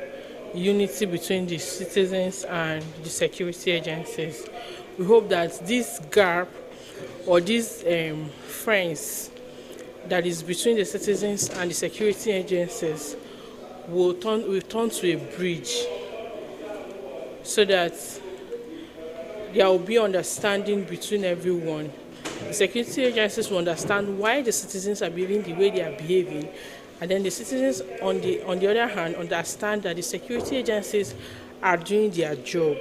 unity between the citizens and the security agencies. We hope that this gap or this friends that is between the citizens and the security agencies will turn to a bridge, so that there will be understanding between everyone. The security agencies will understand why the citizens are behaving the way they are behaving, and then the citizens, on the other hand, understand that the security agencies are doing their job.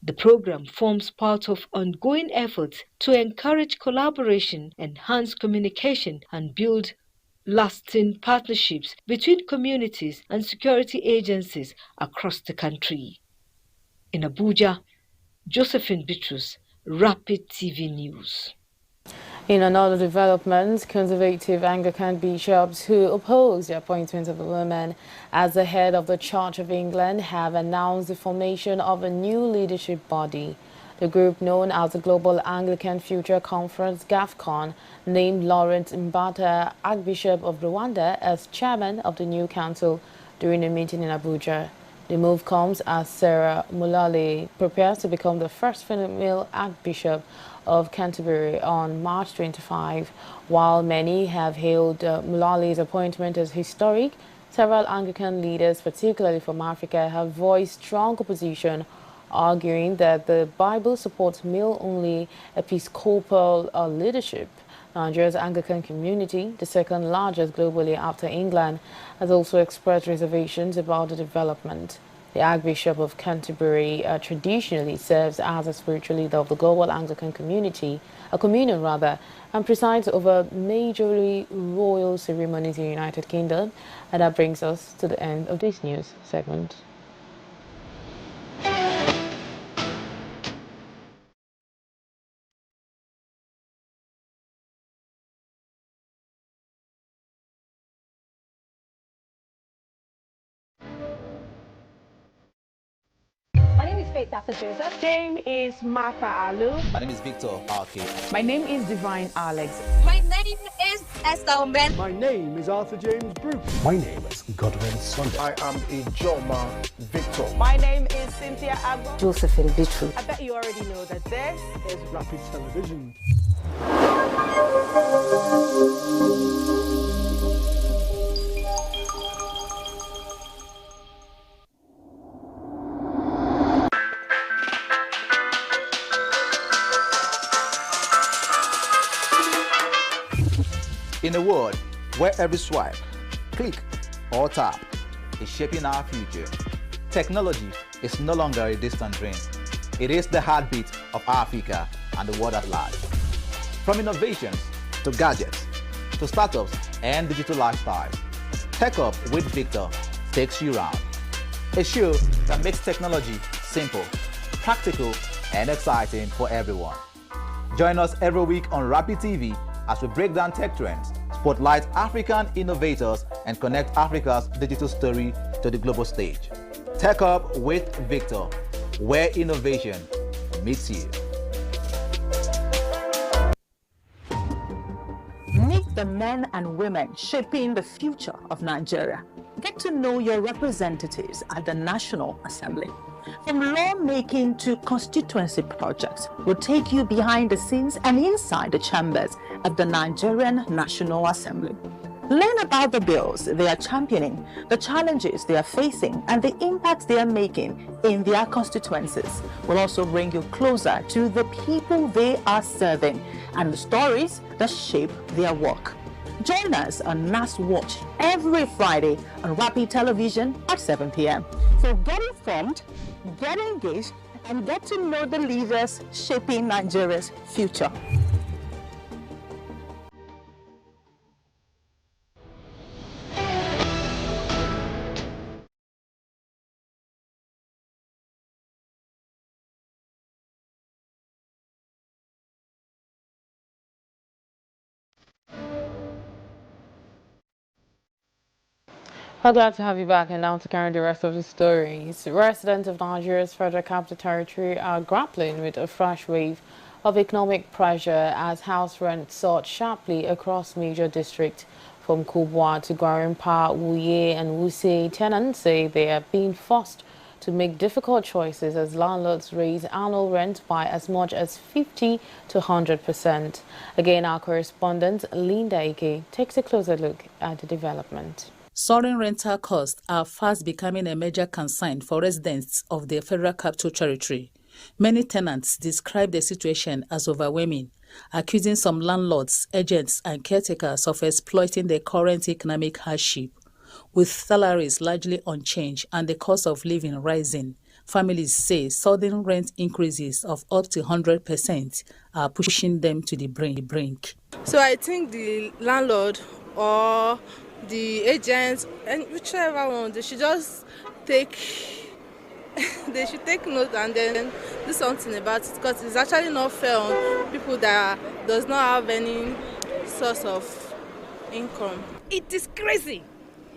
The program forms part of ongoing efforts to encourage collaboration, enhance communication, and build lasting partnerships between communities and security agencies across the country. In Abuja, Josephine Bitrus, Rapid TV News. In another development, conservative Anglican bishops who oppose the appointment of a woman as the head of the Church of England have announced the formation of a new leadership body. The group, known as the Global Anglican Future Conference, GAFCON, named Lawrence Mbata, Archbishop of Rwanda, as chairman of the new council during a meeting in Abuja. The move comes as Sarah Mullally prepares to become the first female Archbishop of Canterbury on March 25. While many have hailed Mullally's appointment as historic, several Anglican leaders, particularly from Africa, have voiced strong opposition, arguing that the Bible supports male-only episcopal leadership. Nigeria's Anglican community, the second largest globally after England, has also expressed reservations about the development. The Archbishop of Canterbury traditionally serves as a spiritual leader of the global Anglican community, a communion rather, and presides over majorly royal ceremonies in the United Kingdom. And that brings us to the end of this news segment. My name is Faith Dr. Joseph. Name is Martha Alu. My name is Victor Arke. My name is Divine Alex. My name is Esther Omen. My name is Arthur James Brooks. My name is Godwin Sunday. I am Ijoma Victor. My name is Cynthia Agbo. Josephine Bichu. I bet you already know that this is Rapid Television. In a world where every swipe, click, or tap is shaping our future, technology is no longer a distant dream. It is the heartbeat of Africa and the world at large. From innovations to gadgets to startups and digital lifestyles, Tech Up with Victor takes you round. A show that makes technology simple, practical, and exciting for everyone. Join us every week on Rapid TV as we break down tech trends, spotlight African innovators, and connect Africa's digital story to the global stage. Tech Up with Victor, where innovation meets you. Meet the men and women shaping the future of Nigeria. Get to know your representatives at the National Assembly. From lawmaking to constituency projects, we'll take you behind the scenes and inside the chambers at the Nigerian National Assembly. Learn about the bills they are championing, the challenges they are facing, and the impact they are making in their constituencies. We'll also bring you closer to the people they are serving and the stories that shape their work. Join us on NAS Watch every Friday on Rapid Television at 7 p.m. So get informed, get engaged, and get to know the leaders shaping Nigeria's future. I'm glad to have you back, and now to carry the rest of the stories. Residents of Nigeria's Federal Capital Territory are grappling with a fresh wave of economic pressure as house rent soared sharply across major districts. From Kubwa to Gwarimpa, Wuye and Wuse, tenants say they are being forced to make difficult choices as landlords raise annual rent by as much as 50 to 100%. Again, our correspondent Linda Ike takes a closer look at the development. Soaring rental costs are fast becoming a major concern for residents of the Federal Capital Territory. Many tenants describe the situation as overwhelming, accusing some landlords, agents, and caretakers of exploiting the current economic hardship. With salaries largely unchanged and the cost of living rising, families say sudden rent increases of up to 100% are pushing them to the brink. So I think the landlord or the agents, and whichever one, they should just take note and then do something about it, because it's actually not fair on people that does not have any source of income. It is crazy.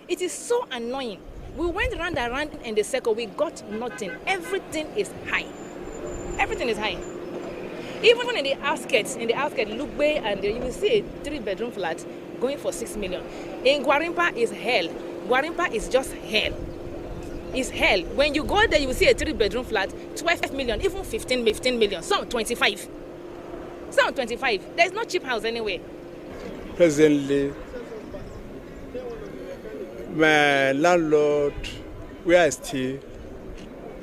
It is so annoying. We went round and round in the circle, we got nothing. Everything is high. Everything is high. Even in the outskirts, Lugbe, and you will see a 3-bedroom flat going for 6 million. In Gwarimpa is hell. Gwarimpa is just hell. It's hell. When you go there, you will see a 3-bedroom flat, 12 million, even 15 million, some 25. Some 25. There's no cheap house anywhere. Presently, my landlord, where I stay,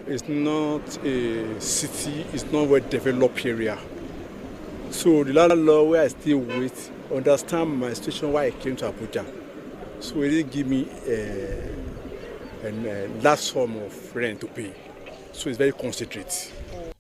is not a city, it's not a well-developed area. So the landlord where I stay with understand my situation why I came to Abuja. So he didn't give me a large sum of rent to pay. So it's very concentrated.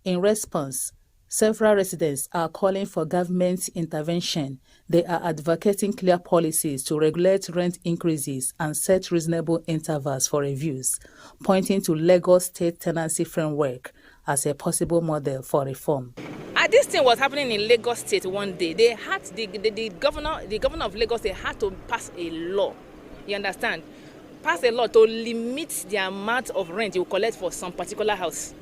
In response, several residents are calling for government intervention. They are advocating clear policies to regulate rent increases and set reasonable intervals for reviews, pointing to Lagos State Tenancy Framework as a possible model for reform. This thing was happening in Lagos State one day. They had the governor of Lagos. They had to pass a law. You understand? Pass a law to limit the amount of rent you collect for some particular house.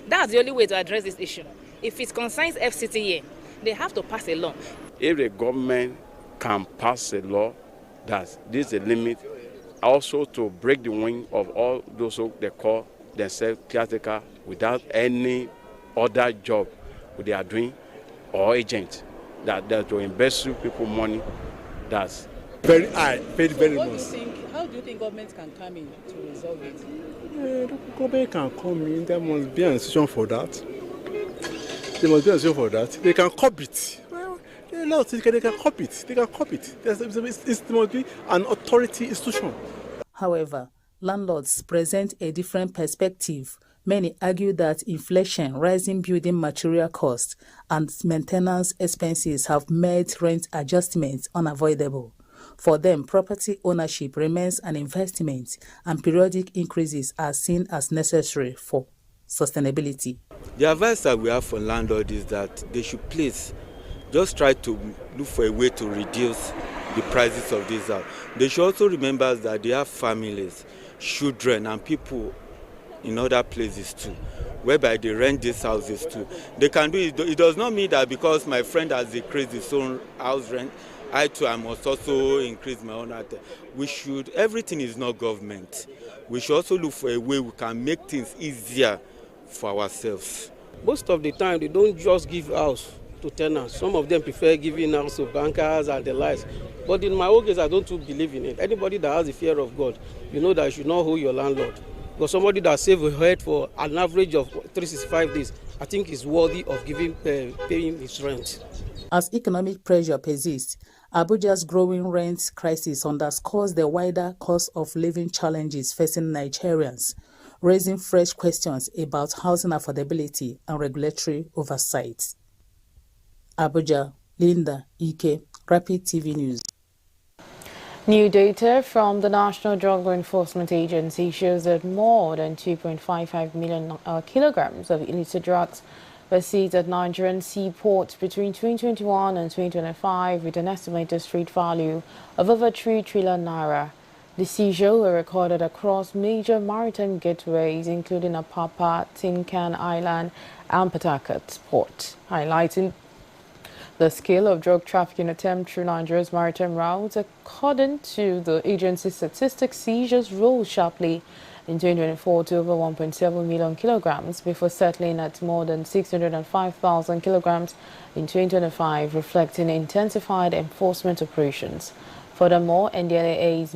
That's the only way to address this issue. If it concerns FCTA, they have to pass a law. If the government can pass a law that this is a limit, also to break the wing of all those who they call themselves caretaker without any other job they are doing or agent, that to invest people money, that's very high, very much. How do you think government can come in to resolve it? The government can come in. There must be an institution for that. There must be an institution for that. They can copy it. Well, they can copy it. They can copy it. There must be an authority institution. However, landlords present a different perspective. Many argue that inflation, rising building material costs, and maintenance expenses have made rent adjustments unavoidable. For them, property ownership remains an investment, and periodic increases are seen as necessary for sustainability. The advice that we have for landlords is that they should please just try to look for a way to reduce the prices of these houses. They should also remember that they have families, children, and people in other places too, whereby they rent these houses too. They can do it. It does not mean that because my friend has increased his own house rent, I too, I must also increase my own. Everything is not government. We should also look for a way we can make things easier for ourselves. Most of the time, they don't just give house to tenants. Some of them prefer giving house to bankers and the likes. But in my own case, I don't too believe in it. Anybody that has the fear of God, you know that you should not hold your landlord. Because somebody that saved a head for an average of 365 days, I think is worthy of paying his rent. As economic pressure persists, Abuja's growing rent crisis underscores the wider cost of living challenges facing Nigerians, raising fresh questions about housing affordability and regulatory oversight. Abuja, Linda Ike, Rapid TV News. New data from the National Drug Enforcement Agency shows that more than 2.55 million kilograms of illicit drugs were seized at Nigerian seaports between 2021 and 2025 with an estimated street value of over 3 trillion naira. The seizures were recorded across major maritime gateways, including Apapa, Tin Can Island, and Port Harcourt Port, highlighting the scale of drug trafficking attempt through Nigeria's maritime routes. According to the agency's statistics, seizures rose sharply in 2024 to over 1.7 million kilograms before settling at more than 605,000 kilograms in 2025, reflecting intensified enforcement operations. Furthermore, NDLEA's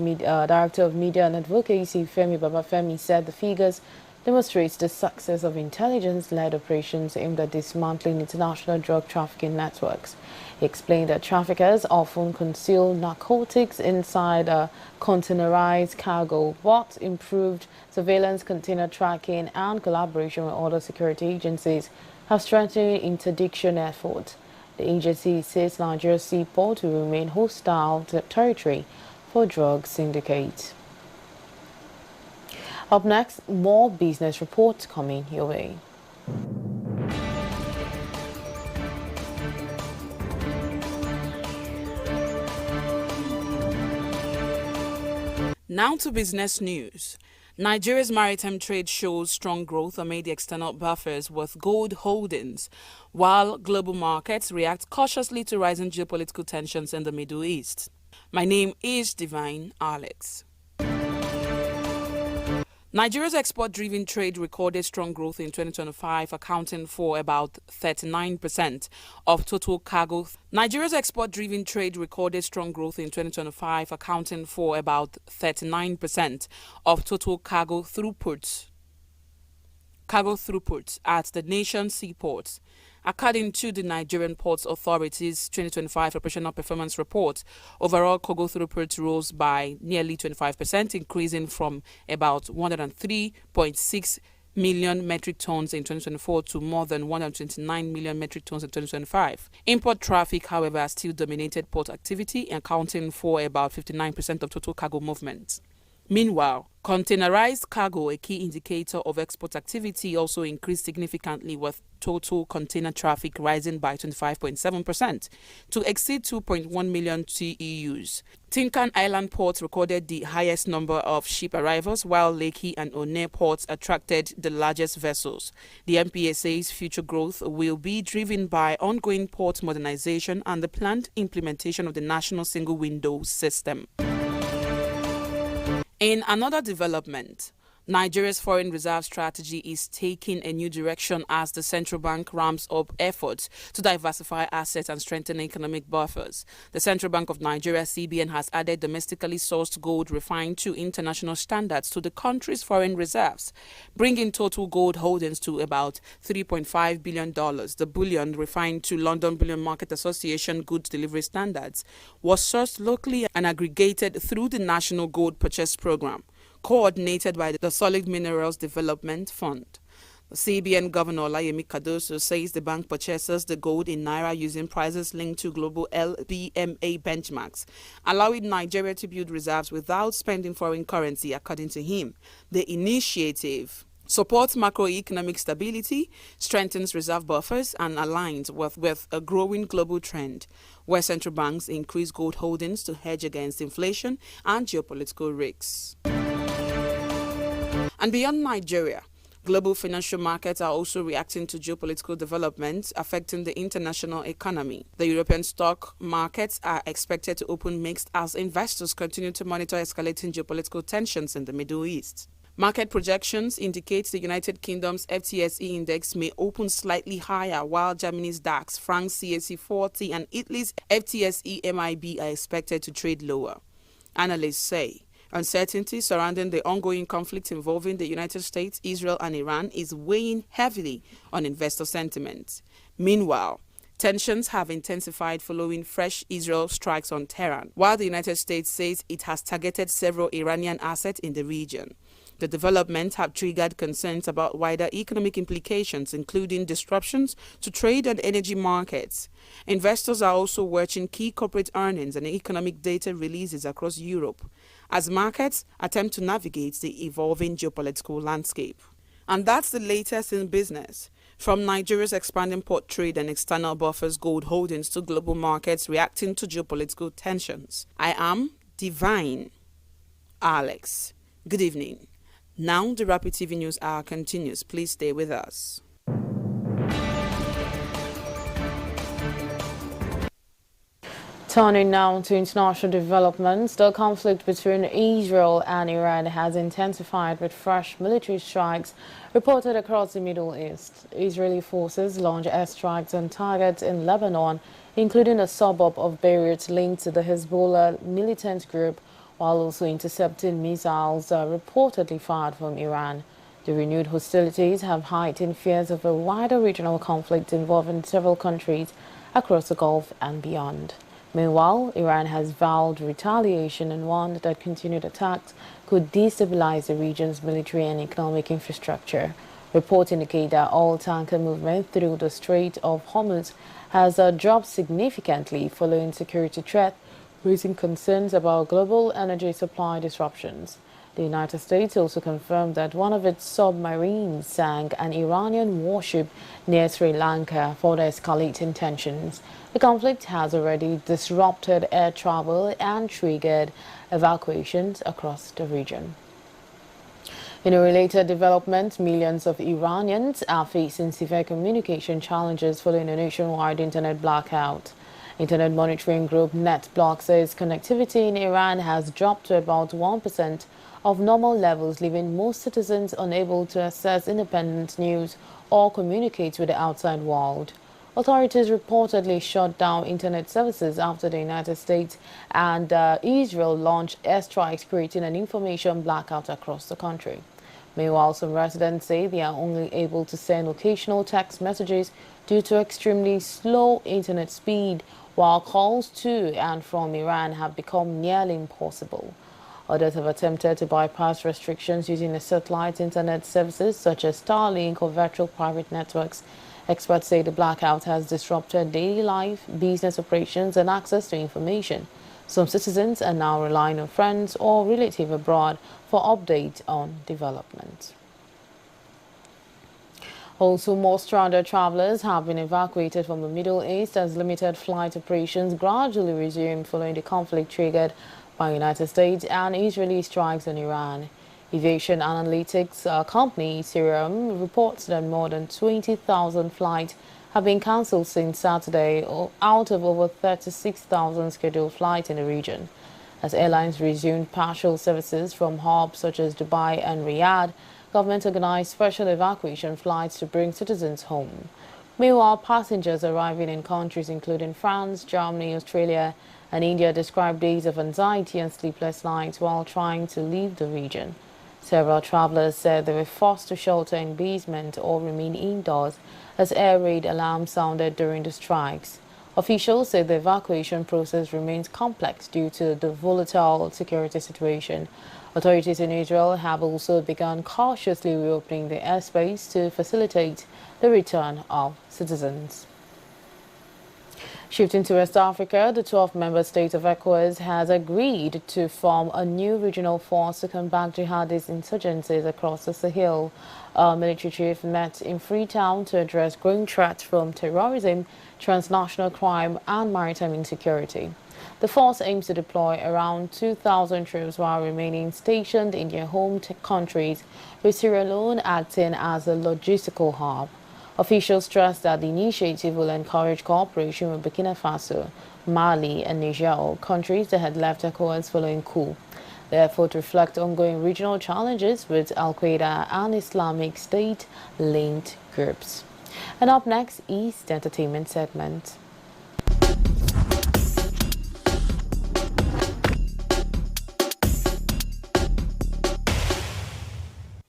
Director of Media and Advocacy, Femi Babafemi, said the figures demonstrates the success of intelligence-led operations aimed at dismantling international drug trafficking networks. He explained that traffickers often conceal narcotics inside a containerized cargo, but improved surveillance, container tracking, and collaboration with other security agencies have strengthened interdiction efforts. The agency says Nigeria's seaport will remain hostile territory for drug syndicates. Up next, more business reports coming your way. Now to business news. Nigeria's maritime trade shows strong growth amid the external buffers with gold holdings, while global markets react cautiously to rising geopolitical tensions in the Middle East. My name is Divine Alex. Nigeria's export-driven trade recorded strong growth in 2025, accounting for about 39% of total cargo. Nigeria's export-driven trade recorded strong growth in 2025, accounting for about 39% of total cargo throughput at the nation's seaports. According to the Nigerian Ports Authority's 2025 Operational Performance Report, overall cargo throughput rose by nearly 25%, increasing from about 103.6 million metric tons in 2024 to more than 129 million metric tons in 2025. Import traffic, however, still dominated port activity, accounting for about 59% of total cargo movement. Meanwhile, containerized cargo, a key indicator of export activity, also increased significantly, with total container traffic rising by 25.7% to exceed 2.1 million TEUs. Tinkan Island Port recorded the highest number of ship arrivals, while Lekki and Onne ports attracted the largest vessels. The NPSA's future growth will be driven by ongoing port modernization and the planned implementation of the National Single Window System. In another development, Nigeria's foreign reserve strategy is taking a new direction as the central bank ramps up efforts to diversify assets and strengthen economic buffers. The Central Bank of Nigeria, CBN, has added domestically sourced gold refined to international standards to the country's foreign reserves, bringing total gold holdings to about $3.5 billion. The bullion, refined to London Bullion Market Association goods delivery standards, was sourced locally and aggregated through the National Gold Purchase Program, coordinated by the Solid Minerals Development Fund. The CBN Governor Olayemi Cardoso says the bank purchases the gold in naira using prices linked to global LBMA benchmarks, allowing Nigeria to build reserves without spending foreign currency. According to him, the initiative supports macroeconomic stability, strengthens reserve buffers, and aligns with a growing global trend where central banks increase gold holdings to hedge against inflation and geopolitical risks. And beyond Nigeria, global financial markets are also reacting to geopolitical developments affecting the international economy. The European stock markets are expected to open mixed as investors continue to monitor escalating geopolitical tensions in the Middle East. Market projections indicate the United Kingdom's FTSE index may open slightly higher, while Germany's DAX, France's CAC 40, and Italy's FTSE MIB are expected to trade lower. Analysts say uncertainty surrounding the ongoing conflict involving the United States, Israel, and Iran is weighing heavily on investor sentiment. Meanwhile, tensions have intensified following fresh Israel strikes on Tehran, while the United States says it has targeted several Iranian assets in the region. The developments have triggered concerns about wider economic implications, including disruptions to trade and energy markets. Investors are also watching key corporate earnings and economic data releases across Europe as markets attempt to navigate the evolving geopolitical landscape. And that's the latest in business. From Nigeria's expanding port trade and external buffers gold holdings to global markets reacting to geopolitical tensions. I am Divine Alex. Good evening. Now the Rapid TV News Hour continues. Please stay with us. Turning now to international developments, the conflict between Israel and Iran has intensified with fresh military strikes reported across the Middle East. Israeli forces launched airstrikes on targets in Lebanon, including a suburb of Beirut linked to the Hezbollah militant group, while also intercepting missiles reportedly fired from Iran. The renewed hostilities have heightened fears of a wider regional conflict involving several countries across the Gulf and beyond. Meanwhile, Iran has vowed retaliation and warned that continued attacks could destabilize the region's military and economic infrastructure. Reports indicate that all tanker movement through the Strait of Hormuz has dropped significantly following security threats, raising concerns about global energy supply disruptions. The United States also confirmed that one of its submarines sank an Iranian warship near Sri Lanka, further escalating tensions. The conflict has already disrupted air travel and triggered evacuations across the region. In a related development, millions of Iranians are facing severe communication challenges following a nationwide internet blackout. Internet monitoring group NetBlock says connectivity in Iran has dropped to about 1% of normal levels, leaving most citizens unable to access independent news or communicate with the outside world. Authorities reportedly shut down internet services after the United States and Israel launched airstrikes, creating an information blackout across the country. Meanwhile, some residents say they are only able to send occasional text messages due to extremely slow internet speed, while calls to and from Iran have become nearly impossible. Others have attempted to bypass restrictions using the satellite internet services such as Starlink or virtual private networks. Experts say the blackout has disrupted daily life, business operations, and access to information. Some citizens are now relying on friends or relatives abroad for updates on development. Also, more stranded travelers have been evacuated from the Middle East as limited flight operations gradually resumed following the conflict triggered by United States and Israeli strikes on Iran. Aviation analytics company Cirium reports that more than 20,000 flights have been cancelled since Saturday, out of over 36,000 scheduled flights in the region. As airlines resumed partial services from hubs such as Dubai and Riyadh, government organized special evacuation flights to bring citizens home. Meanwhile, passengers arriving in countries including France, Germany, Australia, and India described days of anxiety and sleepless nights while trying to leave the region. Several travelers said they were forced to shelter in basement or remain indoors as air raid alarms sounded during the strikes. Officials say the evacuation process remains complex due to the volatile security situation. Authorities in Israel have also begun cautiously reopening the airspace to facilitate the return of citizens. Shifting to West Africa, the 12-member state of ECOWAS has agreed to form a new regional force to combat jihadist insurgencies across the Sahel. A military chief met in Freetown to address growing threats from terrorism, transnational crime, and maritime insecurity. The force aims to deploy around 2,000 troops while remaining stationed in their home countries, with Sierra Leone acting as a logistical hub. Officials stress that the initiative will encourage cooperation with Burkina Faso, Mali, and Niger, countries that had left ECOWAS following coup. The effort reflects ongoing regional challenges with Al-Qaeda and Islamic State-linked groups. And up next is the entertainment segment.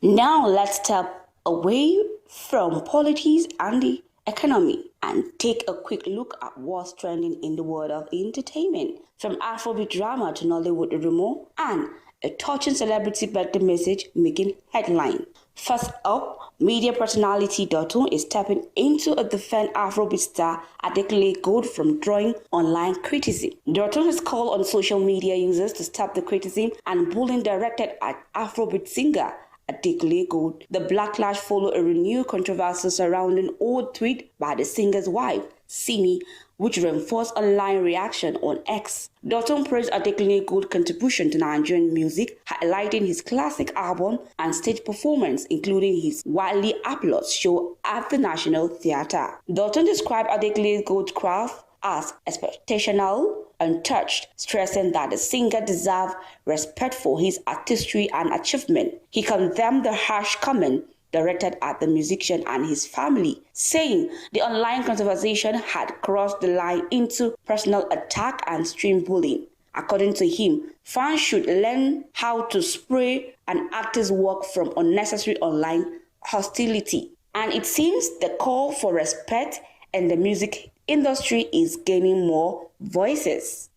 Now let's step away from politics and the economy and take a quick look at what's trending in the world of entertainment. From Afrobeat drama to Nollywood rumor and a touching celebrity birthday message making headline. First up, media personality Dotun is stepping into a defend Afrobeat star Adekunle Gold from drawing online criticism. Dotun has called on social media users to stop the criticism and bullying directed at Afrobeat singer Adekunle Gold. The backlash followed a renewed controversy surrounding old tweet by the singer's wife, Simi, which reinforced online reaction on X. Dotun praised Adekunle Gold's contribution to Nigerian music, highlighting his classic album and stage performance, including his widely applauded show at the National Theatre. Dotun described Adekunle Gold's craft as exceptional, untouched, stressing that the singer deserved respect for his artistry and achievement. He condemned the harsh comment directed at the musician and his family, saying the online conversation had crossed the line into personal attack and stream bullying. According to him, fans should learn how to spray an artist's work from unnecessary online hostility. And it seems the call for respect in the music industry is gaining more voices.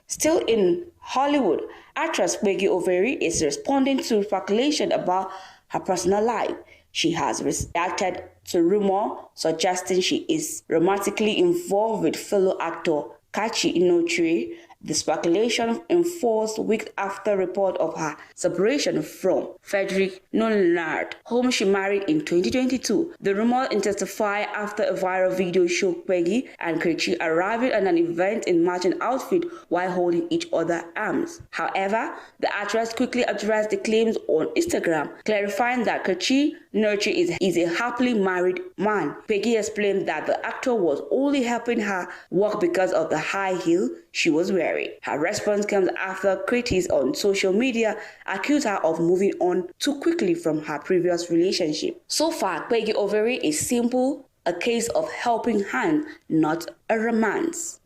Still in Hollywood, actress Peggy Overi is responding to speculation about her personal life. She has reacted to rumor suggesting she is romantically involved with fellow actor Kachi Inoue. The speculation enforced weeks after report of her separation from Frederick Nolnard, whom she married in 2022. The rumor intensified after a viral video showed Peggy and Kachi arriving at an event in matching outfit while holding each other's arms. However, the actress quickly addressed the claims on Instagram, clarifying that Kachi Nurchi is a happily married man. Peggy explained that the actor was only helping her walk because of the high heel she was wearing. Her response comes after critics on social media accuse her of moving on too quickly from her previous relationship. So far, Peggy Overi is simple, a case of helping hand, not a romance.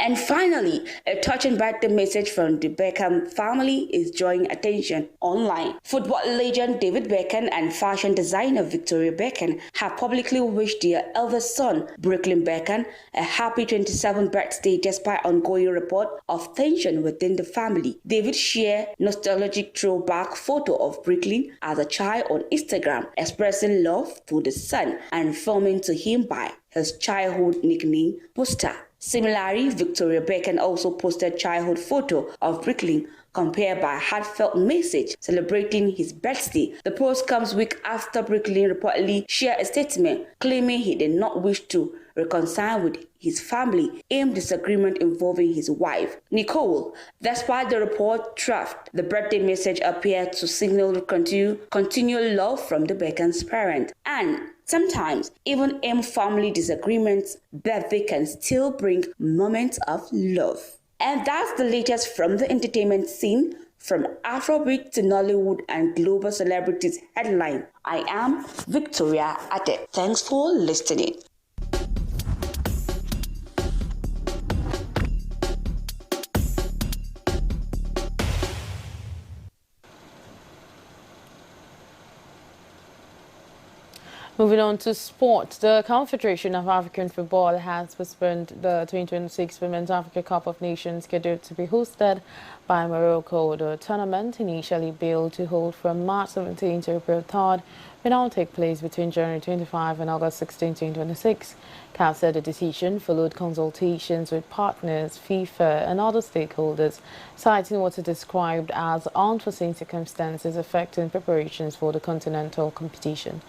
And finally, a touching birthday message from the Beckham family is drawing attention online. Football legend David Beckham and fashion designer Victoria Beckham have publicly wished their eldest son, Brooklyn Beckham, a happy 27th birthday despite ongoing report of tension within the family. David shared nostalgic throwback photo of Brooklyn as a child on Instagram, expressing love to the son and filming to him by his childhood nickname, Buster. Similarly, Victoria Beckham also posted childhood photo of Brooklyn compared by a heartfelt message celebrating his birthday. The post comes week after Brooklyn reportedly shared a statement claiming he did not wish to reconcile with his family in disagreement involving his wife, Nicole. Despite the report draft, the birthday message appeared to signal continual love from the Beckham's parent. And sometimes, even in family disagreements, birthday can still bring moments of love. And that's the latest from the entertainment scene, from Afrobeat to Nollywood and global celebrities headline. I am Victoria Ade. Thanks for listening. Moving on to sport, the Confederation of African Football has postponed the 2026 Women's Africa Cup of Nations scheduled to be hosted by Morocco. The tournament, initially billed to hold from March 17 to April 3rd, will now take place between January 25 and August 16, 2026. CAF said the decision followed consultations with partners, FIFA and other stakeholders, citing what it described as unforeseen circumstances affecting preparations for the continental competition.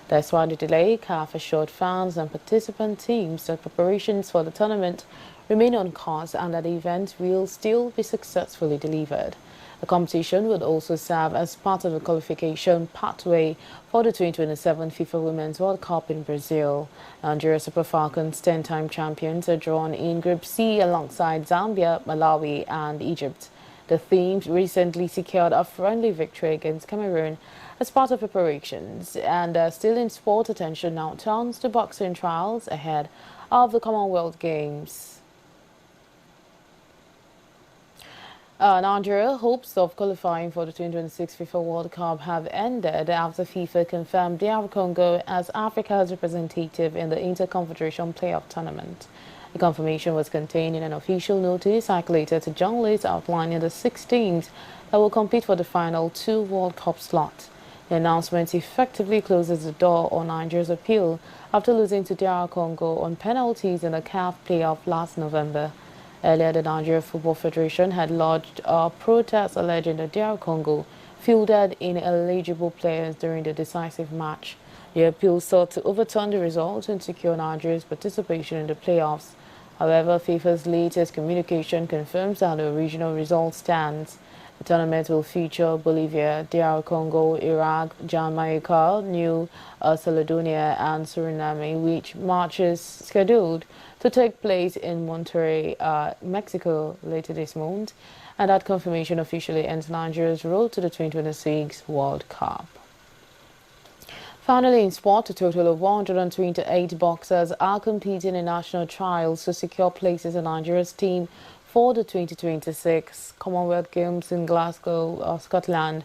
That's why the delay, CAF assured fans and participant teams that preparations for the tournament remain on course and that the event will still be successfully delivered. The competition would also serve as part of the qualification pathway for the 2027 FIFA Women's World Cup in Brazil. Nigeria Super Falcons, 10-time champions, are drawn in Group C alongside Zambia, Malawi and Egypt. The teams recently secured a friendly victory against Cameroon as part of preparations, and still in sport, attention now turns to boxing trials ahead of the Commonwealth Games. Nigeria hopes of qualifying for the 2026 FIFA World Cup have ended after FIFA confirmed DR Congo as Africa's representative in the Inter-Confederation Playoff Tournament. The confirmation was contained in an official notice circulated to journalists outlining the 6 teams that will compete for the final 2 World Cup slots. The announcement effectively closes the door on Nigeria's appeal after losing to DR Congo on penalties in the CAF playoff last November. Earlier, the Nigeria Football Federation had lodged a protest alleging that DR Congo fielded ineligible players during the decisive match. The appeal sought to overturn the result and secure Nigeria's participation in the playoffs. However, FIFA's latest communication confirms that the original result stands. The tournament will feature Bolivia, DR Congo, Iraq, Jamaica, New Caledonia and Suriname, which match is scheduled to take place in Monterrey, Mexico later this month. And that confirmation officially ends Nigeria's road to the 2026 World Cup. Finally, in sport, a total of 128 boxers are competing in national trials to secure places in Nigeria's team for the 2026 Commonwealth Games in Glasgow, Scotland.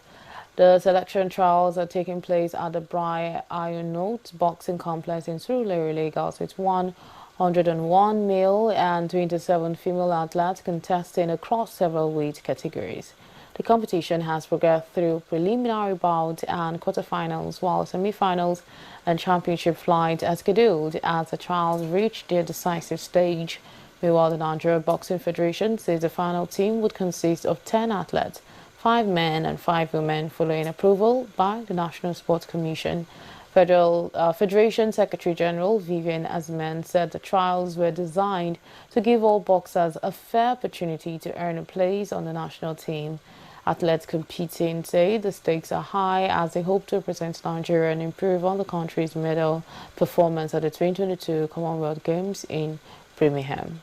The selection trials are taking place at the Bri Iron Note Boxing Complex in Surulere, Lagos, with 101 male and 27 female athletes contesting across several weight categories. The competition has progressed through preliminary bouts and quarterfinals, while semi-finals and championship flights are scheduled as the trials reach their decisive stage. Meanwhile, the Nigeria Boxing Federation says the final team would consist of 10 athletes, 5 men and 5 women, following approval by the National Sports Commission. Federation Secretary General Vivian Azman said the trials were designed to give all boxers a fair opportunity to earn a place on the national team. Athletes competing say the stakes are high as they hope to represent Nigeria and improve on the country's medal performance at the 2022 Commonwealth Games in Birmingham.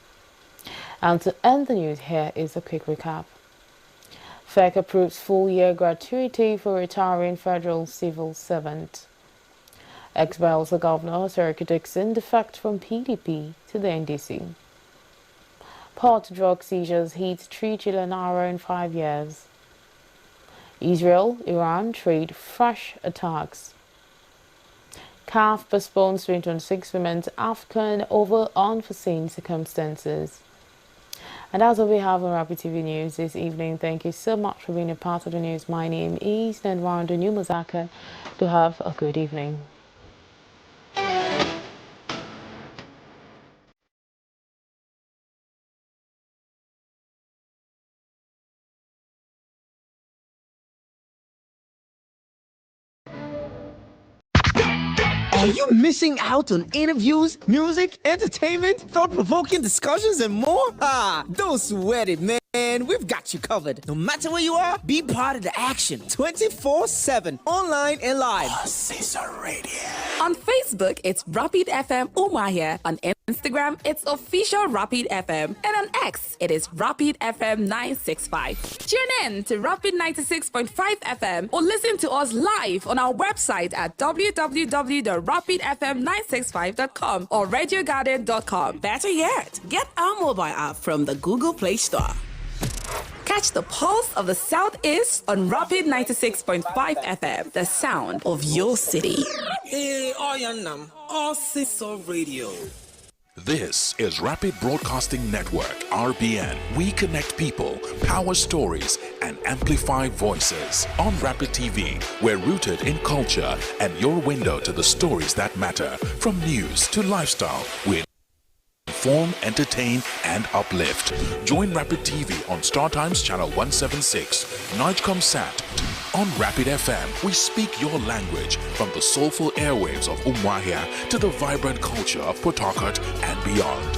And to end the news, here is a quick recap. FEC approves full-year gratuity for retiring federal civil servant. Ex-Bielsa Governor Seriki Dixon defects from PDP to the NDC. Port drug seizures hit $3 trillion in 5 years. Israel-Iran trade fresh attacks. CAF postpones 2026 Women's AFCON over unforeseen circumstances. And that's all we have on Rapid TV News this evening. Thank you so much for being a part of the news. My name is Nenwanda Numazaka. Do have a good evening. Are you missing out on interviews, music, entertainment, thought-provoking discussions, and more? Don't sweat it, man. We've got you covered. No matter where you are, be part of the action 24/7, online and live. Caesar Radio. On Facebook, it's Rapid FM Umuahia. On Instagram, it's official Rapid FM. And on X, it is Rapid FM 965. Tune in to Rapid 96.5 FM or listen to us live on our website at www.rapidfm965.com or radiogarden.com. Better yet, get our mobile app from the Google Play Store. Catch the pulse of the Southeast on Rapid 96.5 FM, the sound of your city. Hey, Oyanam, Caesar Radio. This is Rapid Broadcasting Network, RBN. We connect people, power stories, and amplify voices. On Rapid TV, we're rooted in culture and your window to the stories that matter. From news to lifestyle, we inform, entertain, and uplift. Join Rapid TV on StarTimes Channel 176, Nigecomsat. On Rapid FM, we speak your language from the soulful airwaves of Umuahia to the vibrant culture of Port Harcourt and beyond.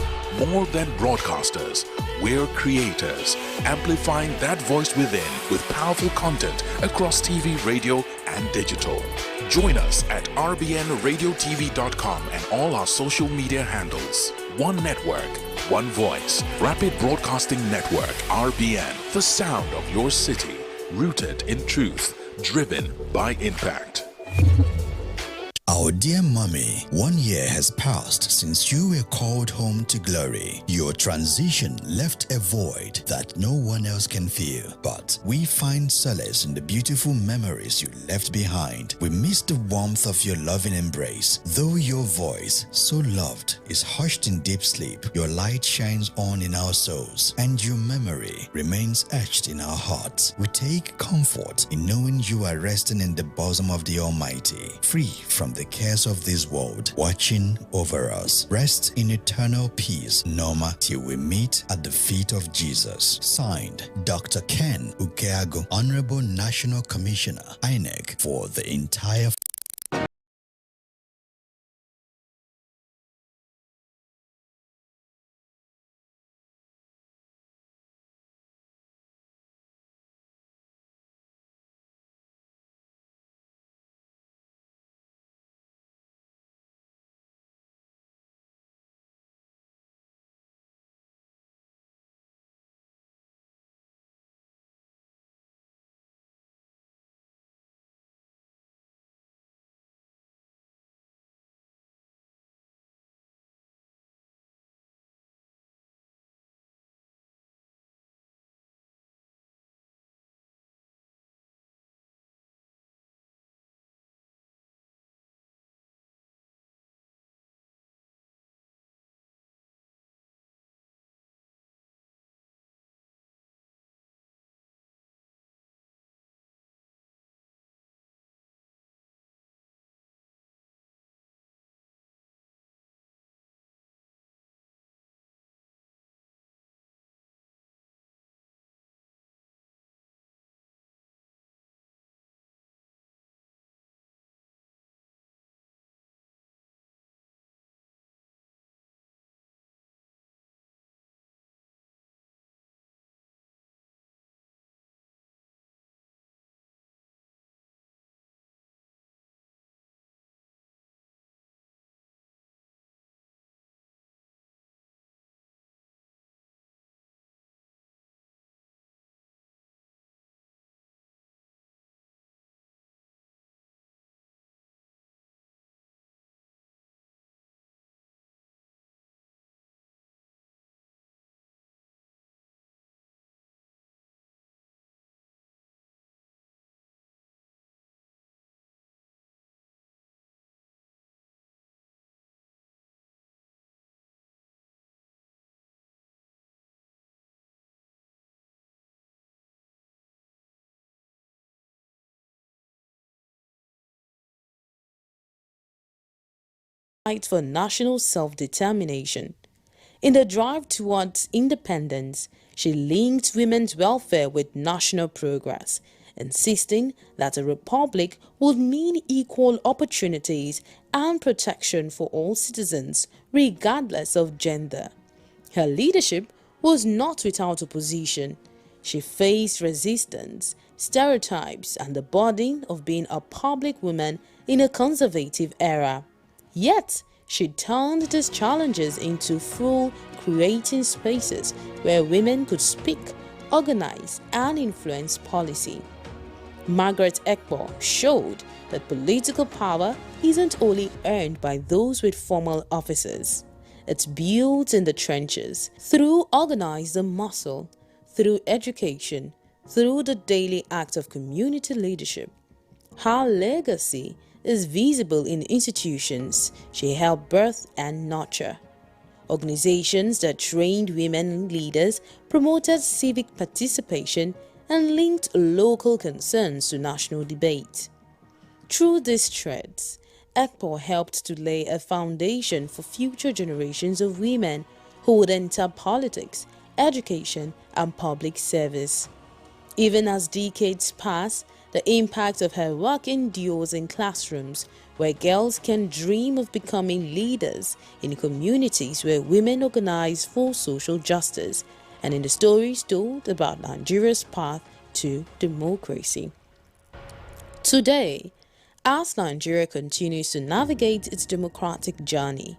More than broadcasters, we're creators, amplifying that voice within with powerful content across TV, radio, and digital. Join us at rbnradiotv.com and all our social media handles. One network, one voice. Rapid Broadcasting Network, RBN. The sound of your city. Rooted in truth, driven by impact. Our dear mommy, 1 year has passed since you were called home to glory. Your transition left a void that no one else can fill. But we find solace in the beautiful memories you left behind. We miss the warmth of your loving embrace. Though your voice, so loved, is hushed in deep sleep, your light shines on in our souls, and your memory remains etched in our hearts. We take comfort in knowing you are resting in the bosom of the Almighty, free from the cares of this world, watching over us. Rest in eternal peace, Norma, till we meet at the feet of Jesus. Signed, Dr. Ken Ukeago, Honorable National Commissioner, INEC, for the entire for national self-determination. In the drive towards independence, she linked women's welfare with national progress, insisting that a republic would mean equal opportunities and protection for all citizens, regardless of gender. Her leadership was not without opposition. She faced resistance, stereotypes, and the burden of being a public woman in a conservative era. Yet, she turned these challenges into full, creating spaces where women could speak, organize, and influence policy. Margaret Ekpo showed that political power isn't only earned by those with formal offices. It's built in the trenches, through organized muscle, through education, through the daily act of community leadership. Her legacy is visible in institutions she helped birth and nurture. Organizations that trained women leaders, promoted civic participation, and linked local concerns to national debate. Through these threads, Ekpo helped to lay a foundation for future generations of women who would enter politics, education, and public service. Even as decades pass, the impact of her work endures in classrooms where girls can dream of becoming leaders, in communities where women organize for social justice, and in the stories told about Nigeria's path to democracy. Today, as Nigeria continues to navigate its democratic journey,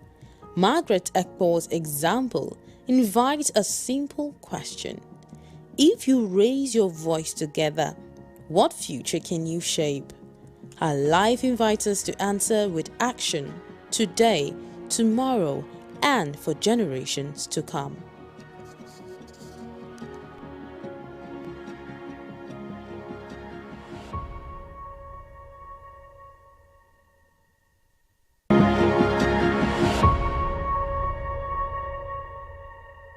Margaret Ekpo's example invites a simple question. If you raise your voice together, what future can you shape? Her life invites us to answer with action, today, tomorrow, and for generations to come.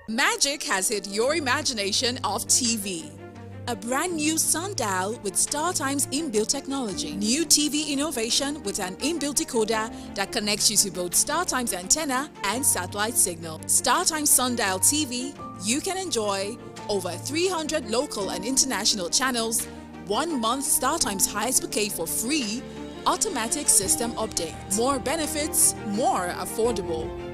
Magic has hit your imagination of TV. A brand new sundial with StarTime's inbuilt technology. New TV innovation with an inbuilt decoder that connects you to both StarTime's antenna and satellite signal. StarTime Sundial TV, you can enjoy over 300 local and international channels, 1 month StarTime's highest bouquet for free, automatic system update. More benefits, more affordable.